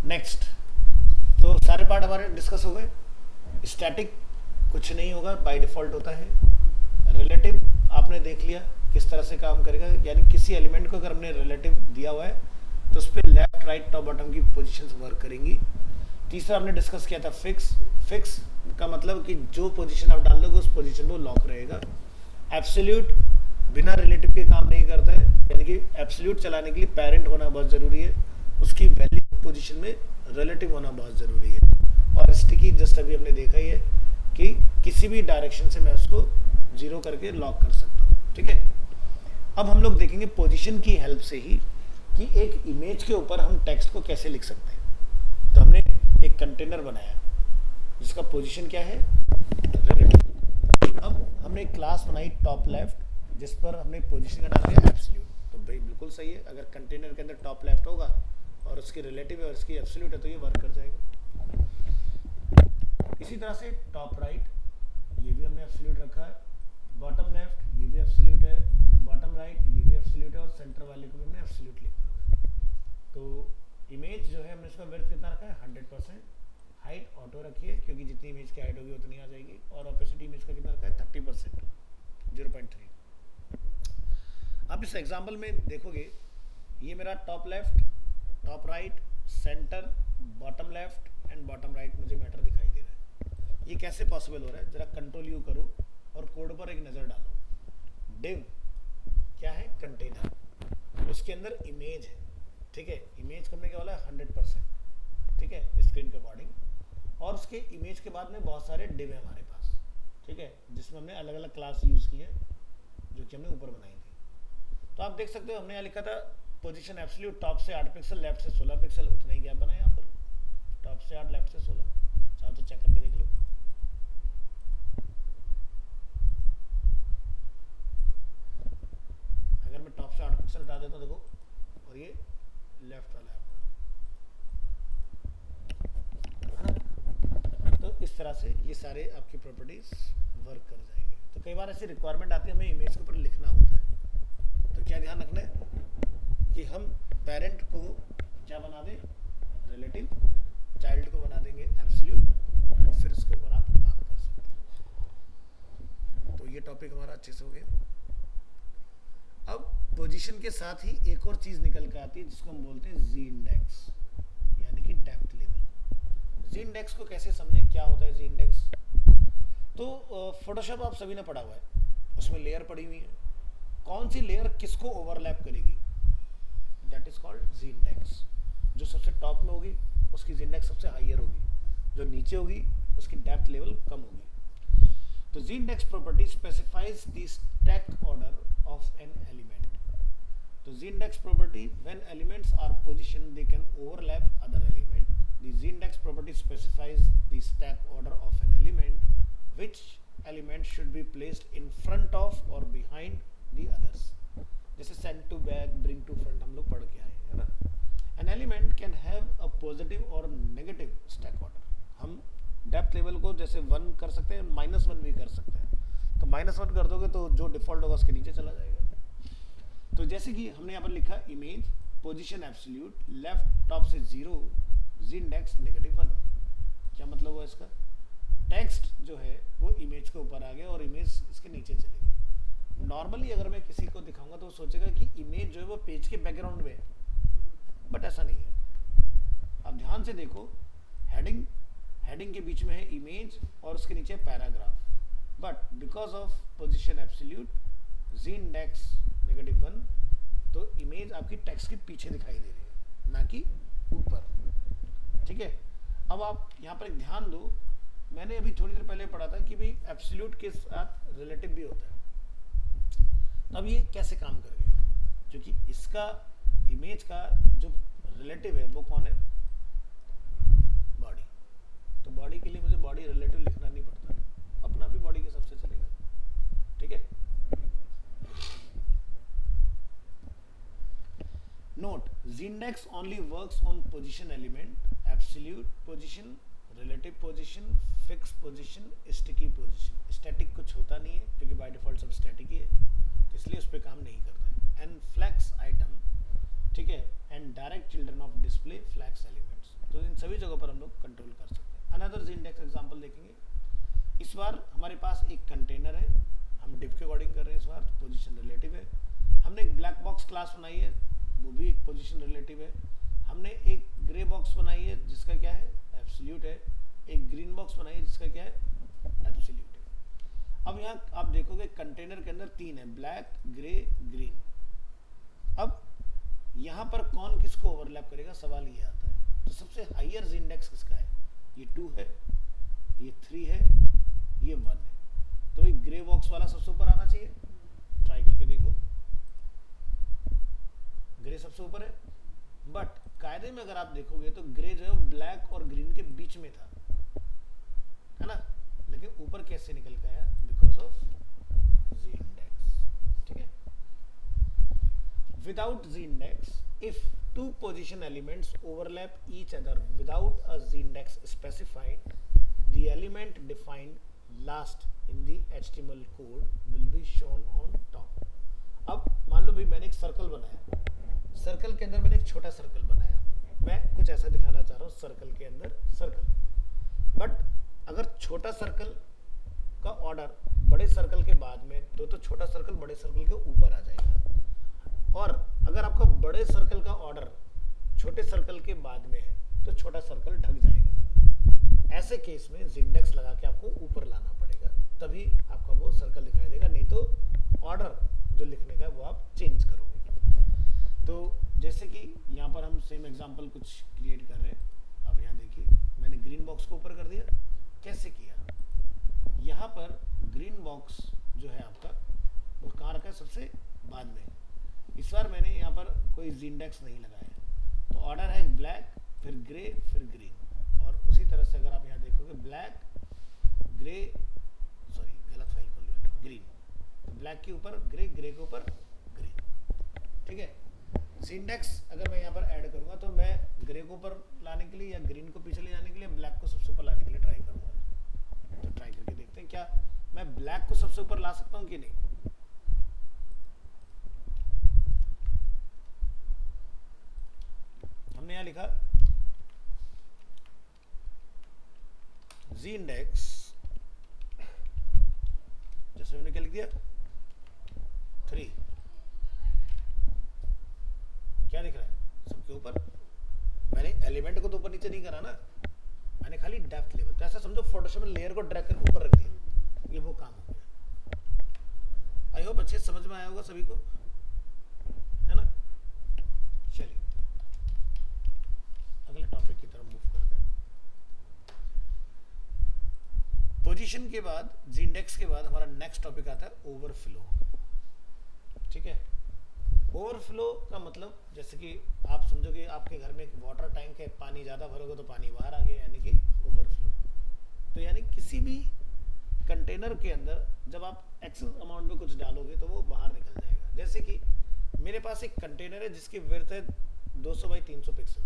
नेक्स्ट, तो सारे पार्ट हमारे डिस्कस हो गए। स्टैटिक कुछ नहीं होगा, बाय डिफॉल्ट होता है। रिलेटिव आपने देख लिया किस तरह से काम करेगा, यानी किसी एलिमेंट को अगर हमने रिलेटिव दिया हुआ है तो उस पर लेफ्ट, राइट, टॉप, बॉटम की पोजीशंस वर्क करेंगी। तीसरा हमने डिस्कस किया था फिक्स। फिक्स का मतलब कि जो पोजीशन आप डाल दोगे उस पोजीशन पे लॉक रहेगा। एब्सोल्यूट बिना रिलेटिव के काम नहीं करता है, यानी कि एब्सोल्यूट चलाने के लिए पेरेंट होना बहुत ज़रूरी है, उसकी वैल्यू पोजीशन में रिलेटिव होना बहुत ज़रूरी है। और स्टिकी जस्ट अभी हमने देखा ही है कि किसी भी डायरेक्शन से मैं उसको जीरो करके लॉक कर सकता हूँ। ठीक है, अब हम लोग देखेंगे पोजीशन की हेल्प से ही कि एक इमेज के ऊपर हम टेक्स्ट को कैसे लिख सकते हैं। तो हमने एक कंटेनर बनाया जिसका पोजीशन क्या है, रिलेटिव। अब हमने एक क्लास बनाई टॉप लेफ्ट जिस पर हमने पोजीशन का डाल दिया एब्सोल्यूट। तो भाई बिल्कुल सही है, अगर कंटेनर के अंदर टॉप लेफ्ट होगा और उसकी रिलेटिव है और इसकी एब्सोल्यूट है तो ये वर्क कर जाएगा। इसी तरह से टॉप राइट, ये भी हमने एब्सोल्यूट रखा है, बॉटम लेफ्ट ये भी एब्सोल्यूट है, बॉटम राइट ये भी एब्सोल्यूट है और सेंटर वाले को भी हमने एब्सोल्यूट लिखा हुआ है। तो इमेज जो है हमने इसका विड्थ कितना रखा है 100%, हाइट ऑटो रखी है क्योंकि जितनी इमेज की हाइट होगी उतनी आ जाएगी, और ऑपेसिटी इमेज का कितना रखा है 30%, 0.3। आप इस एग्जाम्पल में देखोगे ये मेरा top left, top right, centre, bottom left and bottom right मुझे मैटर दिखाई दे रहा है। ये कैसे पॉसिबल हो रहा है, जरा कंट्रोल यू करो और कोड पर एक नज़र डालो। डिव क्या है, कंटेनर, उसके अंदर इमेज है। ठीक है, इमेज को हमने क्या बोला है 100%। ठीक है, स्क्रीन के अकॉर्डिंग, और उसके इमेज के बाद में बहुत सारे डिव है हमारे पास। ठीक है, जिसमें हमने अलग अलग क्लास यूज़ की है जो कि हमने ऊपर बनाई थी। तो आप देख सकते हो हमने यहाँ लिखा था पोजीशन एब्सोल्यूट टॉप से 8 पिक्सल, लेफ्ट से 16 पिक्सल, उतना ही गैप बना है यहाँ पर, टॉप से 8 लेफ्ट से 16। चाहो तो चेक करके देख लो। अगर मैं टॉप से 8 पिक्सल हटा देता हूँ देखो, और ये लेफ्ट वाला है आपका। तो इस तरह से ये सारे आपकी प्रॉपर्टीज वर्क कर जाएंगे। तो कई बार ऐसी रिक्वायरमेंट आती है हमें इमेज के ऊपर लिखना होता है, तो क्या ध्यान रखना है कि हम पेरेंट को क्या बना दें, रिलेटिव, चाइल्ड को बना देंगे एब्सोल्यूट, और फिर उसके ऊपर आप काम कर सकते हैं। तो ये टॉपिक हमारा अच्छे से हो गया। अब पोजीशन के साथ ही एक और चीज निकल के आती है जिसको हम बोलते हैं जी इंडेक्स, यानी कि डेप्थ लेवल। जी इंडेक्स को कैसे समझें, क्या होता है जी इंडेक्स। तो फोटोशॉप आप सभी ने पढ़ा हुआ है, उसमें लेयर पड़ी हुई है, कौन सी लेयर किसको ओवरलैप करेगी, that is called ji index. जो सबसे टॉप में होगी उसकी जी इंडेक्स सबसे हाईयर होगी, जो नीचे होगी उसकी डेप्थ लेवल कम होगी। तो Z index property specifies the stack order of an element. So z-index property, when elements are positioned they can overlap other element. The z-index property specifies the stack order of an element, which element should be placed in front of or behind the others. जैसे send to back, bring to front हम लोग पढ़ के आए हैं ना। An element can have a positive or negative stack order. हम depth level को जैसे 1 कर सकते हैं, -1 भी कर सकते हैं। तो -1 कर दोगे तो जो डिफॉल्ट होगा उसके नीचे चला जाएगा। तो जैसे कि हमने यहाँ पर लिखा image position absolute, left top से 0, जी इंडेक्स -1। क्या मतलब हुआ इसका, टेक्स्ट जो है वो इमेज के ऊपर आ गया और इमेज इसके नीचे चली गई। नॉर्मली अगर मैं किसी को दिखाऊंगा तो वो सोचेगा कि इमेज जो है वो पेज के बैकग्राउंड में है, बट ऐसा नहीं है। अब ध्यान से देखो, हेडिंग के बीच में है इमेज और उसके नीचे paragraph, but because of position absolute, Z index -1, तो इमेज आपकी टेक्स्ट के पीछे दिखाई दे रही है, ना कि ऊपर। ठीक है, अब आप यहाँ पर एक ध्यान दो, मैंने अभी थोड़ी देर पहले पढ़ा था कि भाई एब्सोल्यूट के साथ रिलेटिव भी होता है। अब ये कैसे काम करेगा, क्योंकि इसका इमेज का जो रिलेटिव है वो कौन है, बॉडी। तो बॉडी के लिए मुझे बॉडी रिलेटिव लिखना नहीं पड़ता, अपना भी बॉडी के सबसे चलेगा। ठीक है, note, z-index only works on position element, absolute position, relative position, fixed position, sticky position। static कुछ होता नहीं है क्योंकि by default सब static ही है, तो इसलिए उस पर काम नहीं करता है। and flex item, ठीक है, and direct children of display flex elements, तो इन सभी जगहों पर हम लोग कंट्रोल कर सकते हैं। another z-index एग्जाम्पल देखेंगे। इस बार हमारे पास एक कंटेनर है, हम डिव के अकॉर्डिंग कर रहे हैं, इस बार पोजीशन रिलेटिव है। हमने एक ब्लैक बॉक्स क्लास बनाई है, वो भी एक पोजीशन रिलेटिव है। हमने एक ग्रे बॉक्स बनाई है जिसका क्या है एब्सोल्यूट है, एक ग्रीन बॉक्स बनाइए जिसका क्या है, एब्सोल्यूट है। अब यहाँ आप देखोगे कंटेनर के अंदर 3 है, ब्लैक, ग्रे, ग्रीन। अब यहाँ पर कौन किसको ओवरलैप करेगा, सवाल ये आता है। तो सबसे हाईएस्ट इंडेक्स किसका है, ये 2 है, ये 3 है, ये 1 है। तो ये ग्रे बॉक्स वाला सबसे ऊपर आना चाहिए, ट्राई करके देखो, ग्रे सबसे ऊपर है। बट कायदे में अगर आप देखोगे तो ग्रे जो है ब्लैक और ग्रीन के बीच में था, है ना, लेकिन ऊपर कैसे निकल के आया, बिकॉज ऑफ जी इंडेक्स। ठीक है, without Z index, if two position elements overlap each other without a z-index specified, the element defined last in the HTML code will be shown on top. अब मान लो भाई मैंने एक circle बनाया, circle के अंदर मैंने एक छोटा सर्कल बनाया, मैं कुछ ऐसा दिखाना चाह रहा हूँ सर्कल के अंदर सर्कल। बट अगर छोटा सर्कल का ऑर्डर बड़े सर्कल के बाद में तो छोटा सर्कल बड़े सर्कल के ऊपर आ जाएगा, और अगर आपका बड़े सर्कल का ऑर्डर छोटे सर्कल के बाद में है तो छोटा सर्कल ढक जाएगा। ऐसे केस में इंडेक्स लगा के आपको ऊपर लाना पड़ेगा, तभी आपका वो सर्कल दिखाई देगा, नहीं तो ऑर्डर जो लिखने का है वो आप चेंज करोगे। तो जैसे कि यहाँ पर हम सेम एग्जांपल कुछ क्रिएट कर रहे हैं। अब यहाँ देखिए मैंने ग्रीन बॉक्स को ऊपर कर दिया, कैसे किया, यहाँ पर ग्रीन बॉक्स जो है आपका वो कहाँ रखा है, सबसे बाद में। इस बार मैंने यहाँ पर कोई इंडेक्स नहीं लगाया, तो ऑर्डर है ब्लैक, फिर ग्रे, फिर ग्रीन। और उसी तरह से अगर आप यहाँ देखोगे ब्लैक, ग्रे, सॉरी गलत फाइल खोल ली, ग्रीन, तो ब्लैक के ऊपर ग्रे, ग्रे के ऊपर ग्रीन। ठीक है, इंडेक्स अगर मैं यहाँ पर ऐड करूँगा तो मैं ग्रे को ऊपर लाने के लिए या ग्रीन को पीछे ले जाने के लिए ब्लैक को सबसे ऊपर लाने के लिए ट्राई करूँगा। तो ट्राई करके देखते हैं क्या मैं ब्लैक को सबसे ऊपर ला सकता हूँ कि नहीं। हमने यहाँ लिखा जी इंडेक्स, जैसे हमने क्या लिख दिया 3, क्या दिख रहा है सबके ऊपर, मैंने एलिमेंट को तो ऊपर नीचे नहीं करा ना, मैंने खाली डेप्थ लेवल। तो ऐसा समझो फोटोशॉप में लेयर को ड्रैग करके ऊपर रख दिया, ये वो काम हो गया। आई होप अच्छे समझ में आया होगा सभी को, है ना। चलिए अगले टॉपिक की तरफ मूव करते हैं। पोजीशन के बाद जी इंडेक्स के बाद हमारा नेक्स्ट टॉपिक आता है ओवरफ्लो। ठीक है, ओवरफ्लो का मतलब जैसे कि आप समझोगे आपके घर में एक वाटर टैंक है, पानी ज़्यादा भरोगे तो पानी बाहर आ गया, यानी कि ओवरफ्लो। तो यानी किसी भी कंटेनर के अंदर जब आप एक्सेस अमाउंट में कुछ डालोगे तो वो बाहर निकल जाएगा। जैसे कि मेरे पास एक कंटेनर है जिसकी विड्थ है 200 बाई 300 पिक्सल,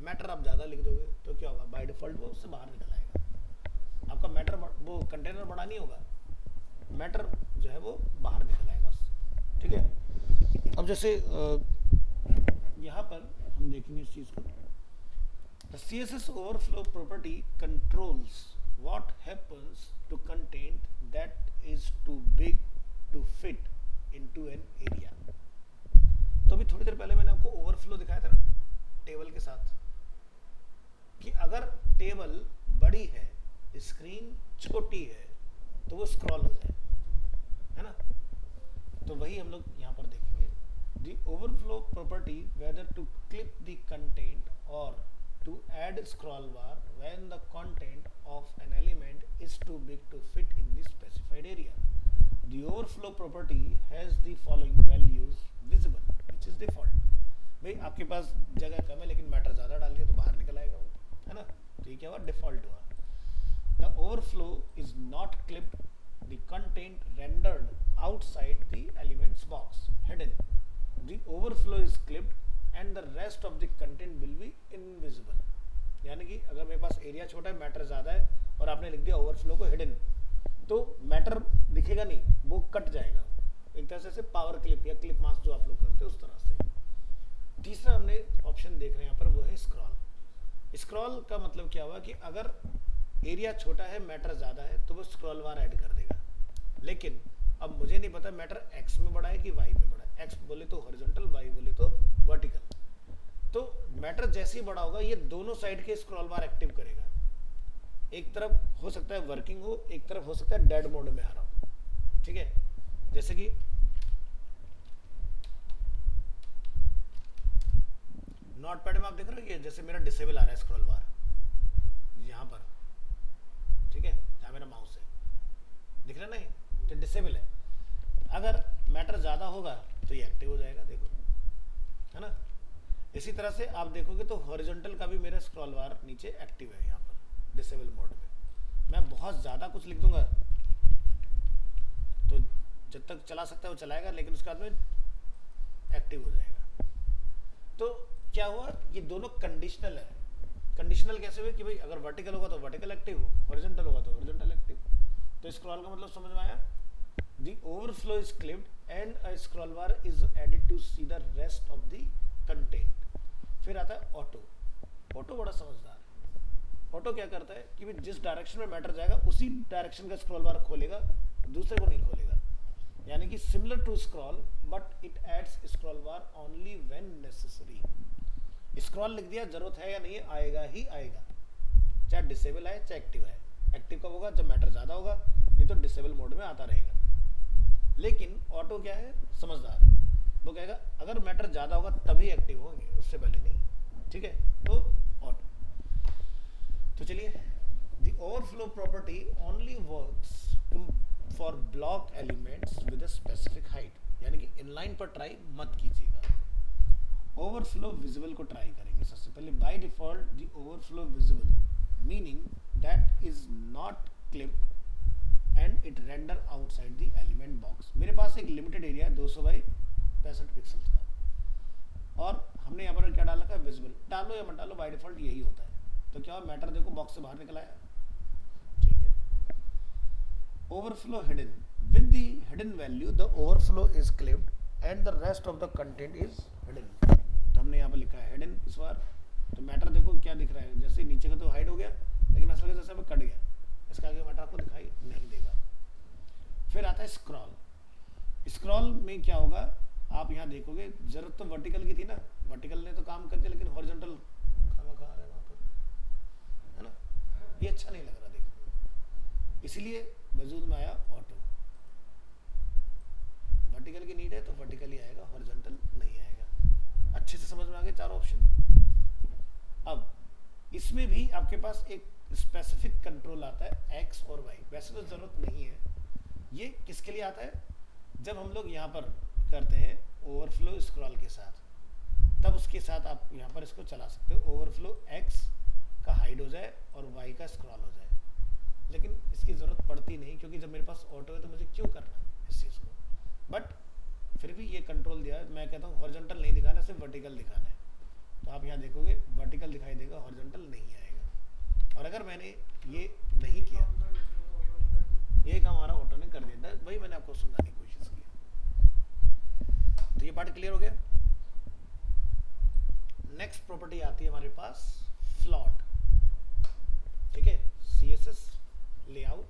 मैटर आप ज़्यादा लिख दोगे तो क्या होगा, बाय डिफॉल्ट वो उससे बाहर निकल आएगा। आपका मैटर वो कंटेनर बड़ा नहीं होगा, मैटर जो है वो बाहर निकल आएगा उससे। ठीक है, अब जैसे यहाँ पर हम देखेंगे इस चीज़ को, the CSS overflow property controls what happens to content that is too big to fit into an area। तो अभी थोड़ी देर पहले मैंने आपको ओवरफ्लो दिखाया था ना टेबल के साथ, कि अगर टेबल बड़ी है, स्क्रीन छोटी है, तो वो स्क्रॉल हो जाए, है ना। तो वही हम लोग यहाँ पर देखेंगे, the overflow property whether to clip the content or to add scroll bar when the content of an element is too big to fit in the specified area। The overflow property has the following values visible, which is default। भाई आपके पास जगह कम है लेकिन matter ज़्यादा डाल दिया तो बाहर निकल आएगा वो, है ना। तो ये क्या हुआ, डिफॉल्ट हुआ। The overflow is not clipped, the content rendered outside the elements box hidden। The overflow is clipped and the rest of the content will be invisible। यानी कि अगर मेरे पास एरिया छोटा है, मैटर ज़्यादा है और आपने लिख दिया ओवरफ्लो को हिडन, तो मैटर दिखेगा नहीं, वो कट जाएगा। एक तरह से पावर क्लिप या क्लिप मास्क जो आप लोग करते हो उस तरह से। तीसरा हमने ऑप्शन देख रहे हैं यहाँ पर, वो है स्क्रॉल। स्क्रॉल का मतलब क्या हुआ कि अगर एरिया छोटा है, मैटर ज़्यादा है, तो वो स्क्रॉल बार ऐड कर देगा। लेकिन अब मुझे नहीं पता मैटर एक्स में बड़ा है कि वाई में बड़ा है, एक्स बोले तो हॉरिजॉन्टल, वाई बोले तो वर्टिकल। तो मैटर जैसे ही बड़ा होगा ये दोनों साइड के स्क्रॉल बार एक्टिव करेगा। एक तरफ हो सकता है वर्किंग हो, एक तरफ हो सकता है डेड मोड में आ रहा हो, ठीक है। जैसे कि नोटपैड में आप देख रहे हो, ये जैसे मेरा डिसेबल आ रहा है स्क्रॉल बार यहां पर, ठीक है, जहां मेरा माउस है, दिख रहा नहीं, तो डिसेबल है। अगर मैटर ज्यादा होगा तो ये एक्टिव हो जाएगा, देखो, है ना। इसी तरह से आप देखोगे तो हॉरिजॉन्टल का भी मेरा स्क्रॉल बार नीचे एक्टिव है यहाँ पर डिसेबल मोड में। मैं बहुत ज़्यादा कुछ लिख दूंगा तो जब तक चला सकता है वो चलाएगा, लेकिन उसके बाद में एक्टिव हो जाएगा। तो क्या हुआ, ये दोनों कंडीशनल है। कंडीशनल कैसे हुए कि भाई अगर वर्टिकल होगा तो वर्टिकल एक्टिव हो, हॉरिजॉन्टल होगा तो हॉरिजॉन्टल एक्टिव। तो स्क्रॉल का मतलब समझ में आया। The overflow is clipped and a scroll bar is added to see the rest of the content। फिर आता है ऑटो। ऑटो बड़ा समझदार है। ऑटो क्या करता है कि भाई जिस डायरेक्शन में मैटर जाएगा उसी डायरेक्शन का स्क्रॉल बार खोलेगा, दूसरे को नहीं खोलेगा। यानी कि similar to scroll but it adds scroll bar only when necessary. Scroll लिख दिया, जरूरत है या नहीं है, आएगा ही आएगा, चाहे डिसेबल आए चाहे एक्टिव आए। एक्टिव कब होगा, जब मैटर ज्यादा होगा, नहीं तो डिसेबल मोड में आता रहेगा। लेकिन ऑटो क्या है, समझदार है, वो कहेगा अगर मैटर ज्यादा होगा तभी एक्टिव होंगे, उससे पहले नहीं, ठीक है। तो ऑटो। तो चलिए, the overflow property only works to for block elements with a specific height. यानी कि इनलाइन पर ट्राई मत कीजिएगा, ओवरफ्लो विजिबल को ट्राई करेंगे सबसे पहले। Bye default the overflow visible meaning that is not clipped and it render outside the element box. मेरे पास एक लिमिटेड एरिया है 200 बाई 65 पिक्सल्स का, और हमने यहाँ पर क्या डाल रखा है, विजिबल। डालो या मत डालो, बाय डिफॉल्ट यही होता है। तो क्या हुआ, मैटर देखो बॉक्स से बाहर निकल आया, ठीक है। Overflow hidden, with the hidden value the overflow is clipped and the rest of the content is hidden. तो हमने यहाँ पर लिखा है हिडन इस बार। तो मैटर देखो क्या दिख रहा है, जैसे नीचे का तो हाइड हो गया, लेकिन ऐसा लगे जैसे हमें कट गया, इसका आगे मैटर आपको दिखाई नहीं देगा। फिर आता है स्क्रॉल। स्क्रॉल में क्या होगा, आप यहाँ देखोगे, जरूरत तो वर्टिकल की थी ना, वर्टिकल ने तो काम कर दिया, लेकिन हॉरिजॉन्टल खामा खा रहा है वहाँ पर, है ना। ये अच्छा नहीं लग रहा देखने में, इसीलिए वजूद में आया ऑटो। वर्टिकल की नीड है तो वर्टिकल ही आएगा, हॉरिजॉन्टल नहीं आएगा। अच्छे से समझ में आ गए चारों ऑप्शन। अब इसमें भी आपके पास एक स्पेसिफिक कंट्रोल आता है एक्स और वाई। वैसे तो जरूरत नहीं है, ये किसके लिए आता है, जब हम लोग यहाँ पर करते हैं ओवरफ्लो स्क्रॉल के साथ, तब उसके साथ आप यहाँ पर इसको चला सकते हो। ओवरफ्लो एक्स का हाइड हो जाए और वाई का स्क्रॉल हो जाए, लेकिन इसकी ज़रूरत पड़ती नहीं, क्योंकि जब मेरे पास ऑटो है तो मुझे क्यों करना है इस चीज़ को। बट फिर भी ये कंट्रोल दिया है, मैं कहता हूँ हॉरिजॉन्टल नहीं दिखाना, सिर्फ वर्टिकल दिखाना है। तो आप यहाँ देखोगे वर्टिकल दिखाई देगा, हॉरिजॉन्टल नहीं आएगा। और अगर मैंने ये नहीं किया, ये काम हमारा ऑटो ने कर दिया, वही मैंने आपको समझाने की कोशिश की। तो ये पार्ट क्लियर हो गया। नेक्स्ट प्रॉपर्टी आती है हमारे पास फ्लॉट, ठीक है। CSS layout,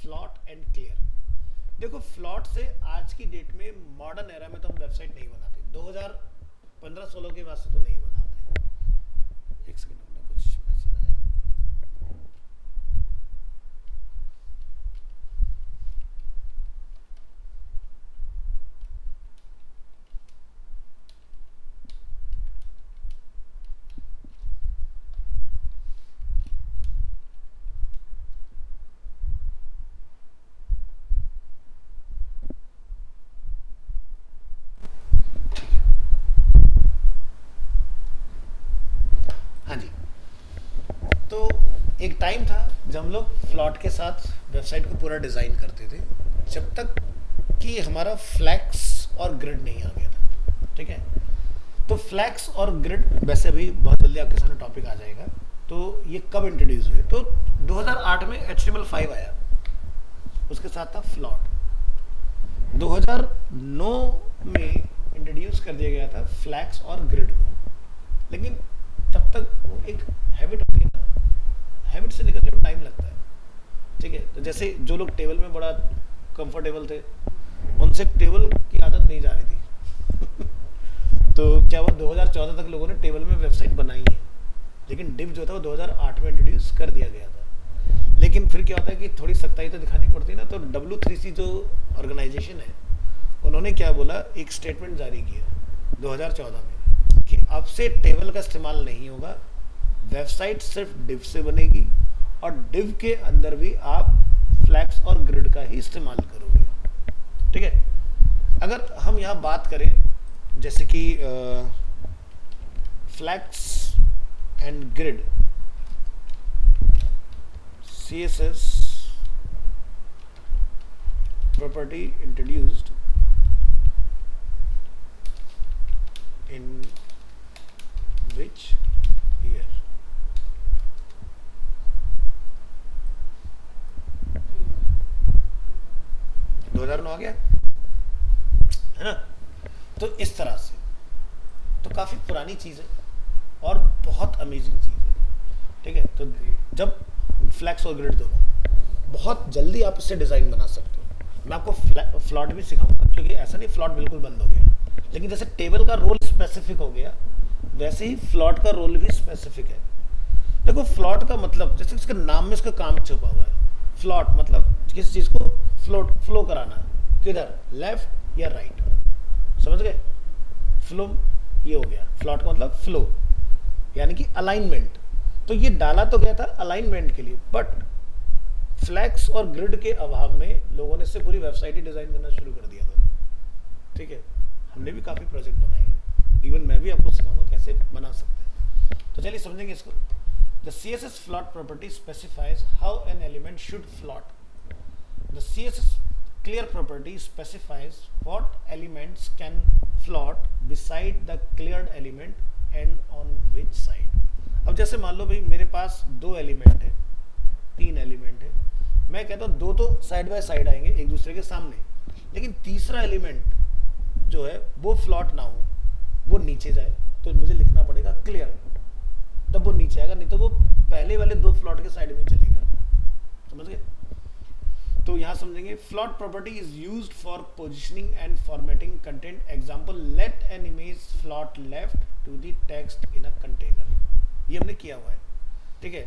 float and clear. देखो फ्लॉट से आज की डेट में मॉडर्न एरा में तो हम वेबसाइट नहीं बनाते, 2015-16 के बाद से तो नहीं बनाते। एक सेकंड, अपना कुछ मैसेज आया। एक टाइम था जब हम लोग फ्लॉट के साथ वेबसाइट को पूरा डिज़ाइन करते थे, जब तक कि हमारा फ्लैक्स और ग्रिड नहीं आ गया था, ठीक है। तो फ्लैक्स और ग्रिड वैसे भी बहुत जल्दी आपके सामने टॉपिक आ जाएगा। तो ये कब इंट्रोड्यूस हुए, तो 2008 में HTML5 आया, उसके साथ था फ्लॉट। 2009 में इंट्रोड्यूस कर दिया गया था फ्लैक्स और ग्रिड को, लेकिन तब तक वो एक हैबिट होती है ना, हैबिट से निकलने में टाइम लगता है, ठीक है। तो जैसे जो लोग टेबल में बड़ा कंफर्टेबल थे, उनसे टेबल की आदत नहीं जा रही थी तो क्या हुआ, 2014 तक लोगों ने टेबल में वेबसाइट बनाई है, लेकिन डिव जो था वो 2008 में इंट्रोड्यूस कर दिया गया था। लेकिन फिर क्या होता है कि थोड़ी सख्ताई तो दिखानी पड़ती है ना, तो W3C जो ऑर्गेनाइजेशन है उन्होंने क्या बोला, एक स्टेटमेंट जारी किया 2014 में कि अब से टेबल का इस्तेमाल नहीं होगा, वेबसाइट सिर्फ डिव से बनेगी और डिव के अंदर भी आप फ्लैक्स और ग्रिड का ही इस्तेमाल करोगे। ठीक है, अगर हम यहाँ बात करें जैसे कि flex and grid CSS property introduced in which year? दो 2009 आ गया है ना। तो इस तरह से तो काफी पुरानी चीज है और बहुत अमेजिंग चीज है। ठीक है, तो जब फ्लैक्स और ग्रिड दोनों बहुत जल्दी आप इससे डिजाइन बना सकते हो। मैं आपको फ्लॉट भी सिखाऊंगा, क्योंकि ऐसा नहीं फ्लॉट बिल्कुल बंद हो गया, लेकिन जैसे टेबल का रोल स्पेसिफिक हो गया वैसे ही फ्लॉट का रोल भी स्पेसिफिक है। देखो फ्लॉट का मतलब, जैसे इसके नाम में इसका काम छुपा हुआ है। फ्लॉट मतलब किसी चीज को फ्लो कराना, किधर, लेफ्ट या राइट, समझ गए। फ्लो ये हो गया, फ्लॉट का मतलब फ्लो यानी कि अलाइनमेंट। तो ये डाला तो गया था अलाइनमेंट के लिए, बट फ्लैक्स और ग्रिड के अभाव में लोगों ने इससे पूरी वेबसाइट ही डिजाइन करना शुरू कर दिया था। ठीक है, हमने भी काफी प्रोजेक्ट बनाए हैं, इवन मैं भी आपको सिखाऊंगा कैसे बना सकते हैं। तो चलिए समझेंगे इसको। The CSS float property specifies how an element should float. The CSS clear property specifies what elements can float beside the cleared element and on which side. अब जैसे मान लो भाई मेरे पास दो एलिमेंट है, तीन एलिमेंट है, मैं कहता हूँ दो तो साइड बाय साइड आएंगे एक दूसरे के सामने, लेकिन तीसरा एलिमेंट जो है वो फ्लॉट ना हो, वो नीचे जाए, तो मुझे लिखना पड़ेगा क्लियर, तब वो नीचे आएगा, नहीं तो वो पहले वाले दो फ्लॉट के साइड में ही चलेगा। समझ गए। तो यहां समझेंगे, float property is used for positioning and formatting content. Example, let an image float left to the text in a container. ये हमने किया हुआ है। ठीक है,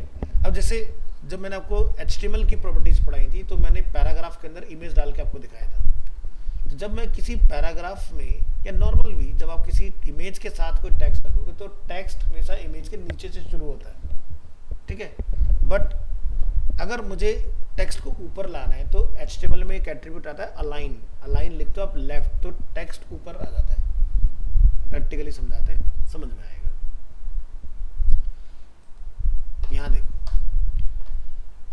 अब जैसे जब मैंने आपको HTML की प्रॉपर्टीज पढ़ाई थी तो मैंने पैराग्राफ के अंदर इमेज डाल के आपको दिखाया था। तो जब मैं किसी पैराग्राफ में या नॉर्मल भी जब आप किसी इमेज के साथ कोई टेक्स्ट रखोगे तो टेक्स्ट हमेशा इमेज के नीचे से शुरू होता है। ठीक है, बट अगर मुझे टेक्स्ट को ऊपर लाना है तो HTML में एक एट्रीब्यूट आता है अलाइन। अलाइन लिखते हो आप लेफ्ट तो टेक्स्ट ऊपर आ जाता है। प्रैक्टिकली समझाते हैं, समझ में आएगा। यहां देखो,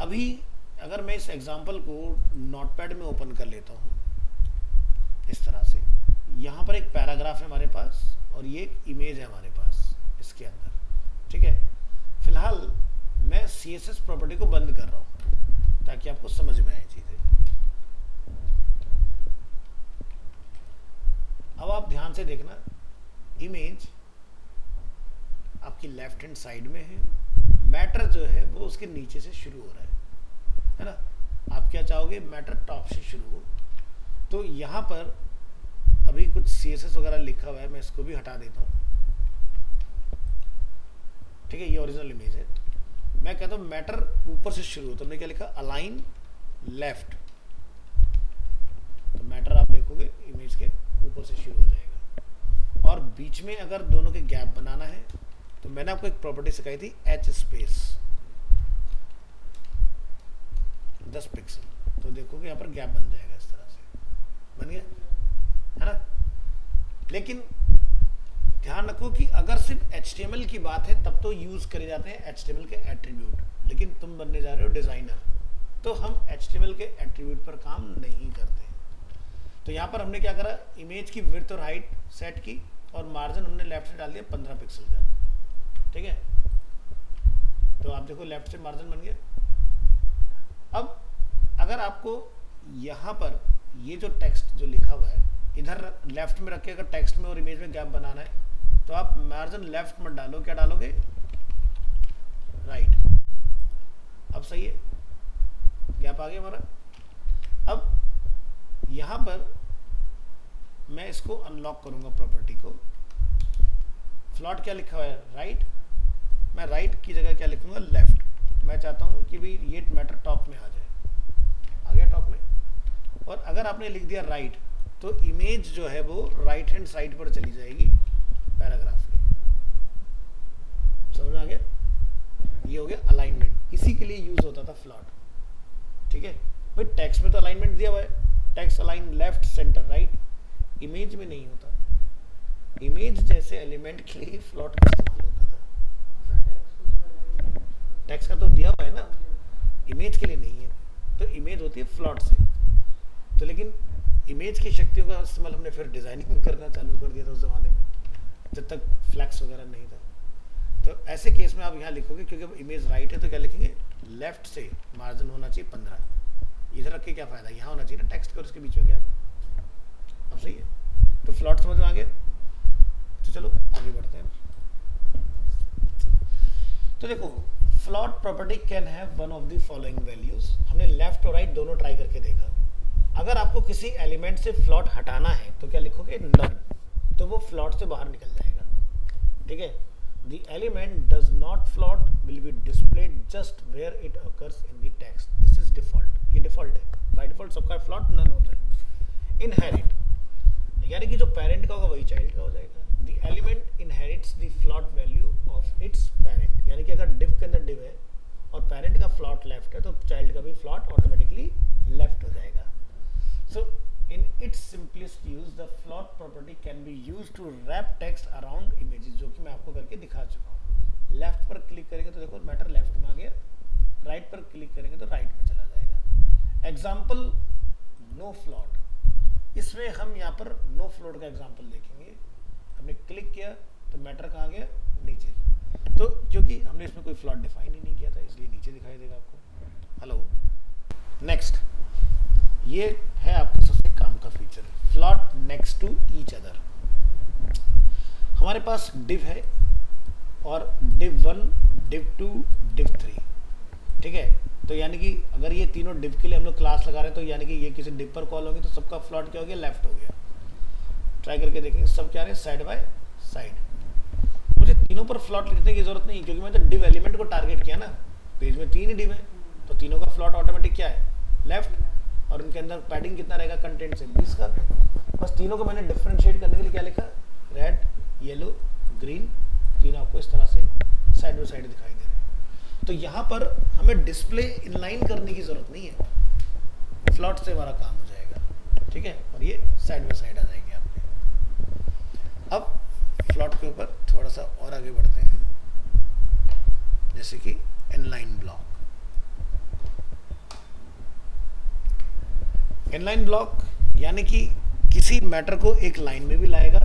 अभी अगर मैं इस एग्जांपल को नोटपैड में ओपन कर लेता हूं इस तरह से, यहाँ पर एक पैराग्राफ है हमारे पास और ये एक इमेज है हमारे पास इसके अंदर। ठीक है, फिलहाल मैं CSS प्रॉपर्टी को बंद कर रहा हूँ ताकि आपको समझ में आए चीजें। अब आप ध्यान से देखना, इमेज आपकी लेफ्ट हैंड साइड में है, मैटर जो है वो उसके नीचे से शुरू हो रहा है ना। आप क्या चाहोगे, मैटर टॉप से शुरू हो। तो यहाँ पर अभी कुछ CSS वगैरह लिखा हुआ है, मैं इसको भी हटा देता हूँ। ठीक है, ये ओरिजिनल इमेज है। मैं कहता हूँ मैटर ऊपर से शुरू हो, तो हमने क्या लिखा, अलाइन लेफ्ट। तो मैटर आप देखोगे इमेज के ऊपर से शुरू हो जाएगा। और बीच में अगर दोनों के गैप बनाना है तो मैंने आपको एक प्रॉपर्टी सिखाई थी, H स्पेस 10 पिक्सल। तो देखोगे यहाँ पर गैप बन जाएगा, इस तरह से बन गया है ना। लेकिन ध्यान रखो कि अगर सिर्फ HTML की बात है तब तो यूज करे जाते हैं HTML के एट्रीब्यूट, लेकिन तुम बनने जा रहे हो डिजाइनर, तो हम HTML के एट्रीब्यूट पर काम नहीं करते। तो यहाँ पर हमने क्या करा, इमेज की विड्थ और हाइट सेट की और मार्जिन हमने लेफ्ट से डाल दिया 15 पिक्सल का। ठीक है, तो आप देखो लेफ्ट से मार्जिन बन गया। अब अगर आपको यहाँ पर ये जो टेक्स्ट जो लिखा हुआ है इधर लेफ्ट में रख के अगर टेक्स्ट में और इमेज में गैप बनाना है तो आप मार्जिन लेफ्ट मत डालो, क्या डालोगे, राइट। अब सही है, गैप आ गया हमारा। अब यहां पर मैं इसको अनलॉक करूंगा प्रॉपर्टी को, फ्लॉट क्या लिखा हुआ है, राइट, मैं राइट की जगह क्या लिखूंगा, लेफ्ट। मैं चाहता हूँ कि भाई ये मैटर टॉप में आ जाए, आ गया टॉप में। और अगर आपने लिख दिया राइट तो इमेज जो है वो राइट हैंड साइड पर चली जाएगी पैराग्राफ के। समझ में आ गया? ये हो गया अलाइनमेंट, इसी के लिए यूज होता था फ्लॉट। ठीक है भाई, टेक्स्ट में तो अलाइनमेंट दिया हुआ है, text align left centre right, image में नहीं होता। इमेज जैसे एलिमेंट के लिए फ्लॉट का इस्तेमाल होता था। टेक्स्ट का तो दिया हुआ है ना, इमेज के लिए नहीं है, तो इमेज होती है फ्लॉट से। तो लेकिन इमेज की शक्तियों का इस्तेमाल हमने फिर डिजाइनिंग में करना चालू कर दिया था उस जमाने में, जब तक फ्लैक्स वगैरह नहीं था। तो ऐसे केस में आप यहाँ लिखोगे, क्योंकि इमेज राइट है तो क्या लिखेंगे, लेफ्ट से मार्जिन होना चाहिए 15। इधर रख के क्या फायदा, यहाँ होना चाहिए ना टेक्स्ट का, और उसके बीच में क्या है। अब सही है, तो फ्लॉट समझ में आ गया। तो चलो आगे बढ़ते हैं। तो देखो, float property can have one of the following values. हमने लेफ्ट और राइट दोनों ट्राई करके देखा। अगर आपको किसी एलिमेंट से फ्लॉट हटाना है तो क्या लिखोगे, नन, तो वो फ्लॉट से बाहर निकल जाएगा। ठीक है, the element does not float will be displayed just where it occurs in the text, this is default. ये डिफॉल्ट है, बाय डिफॉल्ट सबका फ्लॉट नन होता है। इनहेरिट, यानी कि जो पेरेंट का होगा वही चाइल्ड का हो जाएगा। The element inherits the float value of its parent, यानी कि अगर डिव के अंदर डिव है और पेरेंट का फ्लॉट लेफ्ट है तो चाइल्ड का भी फ्लॉट ऑटोमेटिकली लेफ्ट हो जाएगा। So in its simplest use, the float property can be used to wrap text around images, जो कि मैं आपको करके दिखा चुका हूँ। लेफ्ट पर क्लिक करेंगे तो देखो मैटर लेफ्ट में आ गया, राइट पर क्लिक करेंगे तो राइट में चला जाएगा। एग्जाम्पल नो फ्लॉट, इसमें हम यहाँ पर नो फ्लॉट का एग्जाम्पल देखेंगे। हमने क्लिक किया तो मैटर कहाँ गया, नीचे। तो क्योंकि हमने इसमें कोई फ्लॉट डिफाइन ही नहीं किया था इसलिए नीचे दिखाई देगा आपको। हेलो, नेक्स्ट, ये है आपका सबसे काम का feature, float next to each other. हमारे पास डिव है और div 1, div 2, div 3। ठीक है, तो यानी कि अगर ये तीनों div के लिए हम लोग क्लास लगा रहे हैं तो यानी कि ये किसी div पर कॉल होगी तो सबका फ्लॉट क्या हो गया, लेफ्ट हो गया। ट्राई करके देखेंगे, सब क्या रहे, साइड बाय साइड। मुझे तीनों पर फ्लॉट लिखने की जरूरत नहीं, क्योंकि मैं तो div एलिमेंट को टारगेट किया ना। पेज में 3 ही div है तो तीनों का फ्लॉट ऑटोमेटिक क्या है, लेफ्ट। और उनके अंदर पैडिंग कितना रहेगा, कंटेंट से 20 का। बस तीनों को मैंने डिफरेंशिएट करने के लिए क्या लिखा, रेड, येलो, ग्रीन, तीनों आपको इस तरह से साइड बाय साइड दिखाई दे रहे हैं। तो यहाँ पर हमें डिस्प्ले इनलाइन करने की जरूरत नहीं है, फ्लॉट से हमारा काम हो जाएगा। ठीक है, और ये साइड बाय साइड आ जाएंगे आपके। अब फ्लॉट के ऊपर थोड़ा सा और आगे बढ़ते हैं, जैसे कि इनलाइन ब्लॉक। इनलाइन ब्लॉक यानी कि किसी मैटर को एक लाइन में भी लाएगा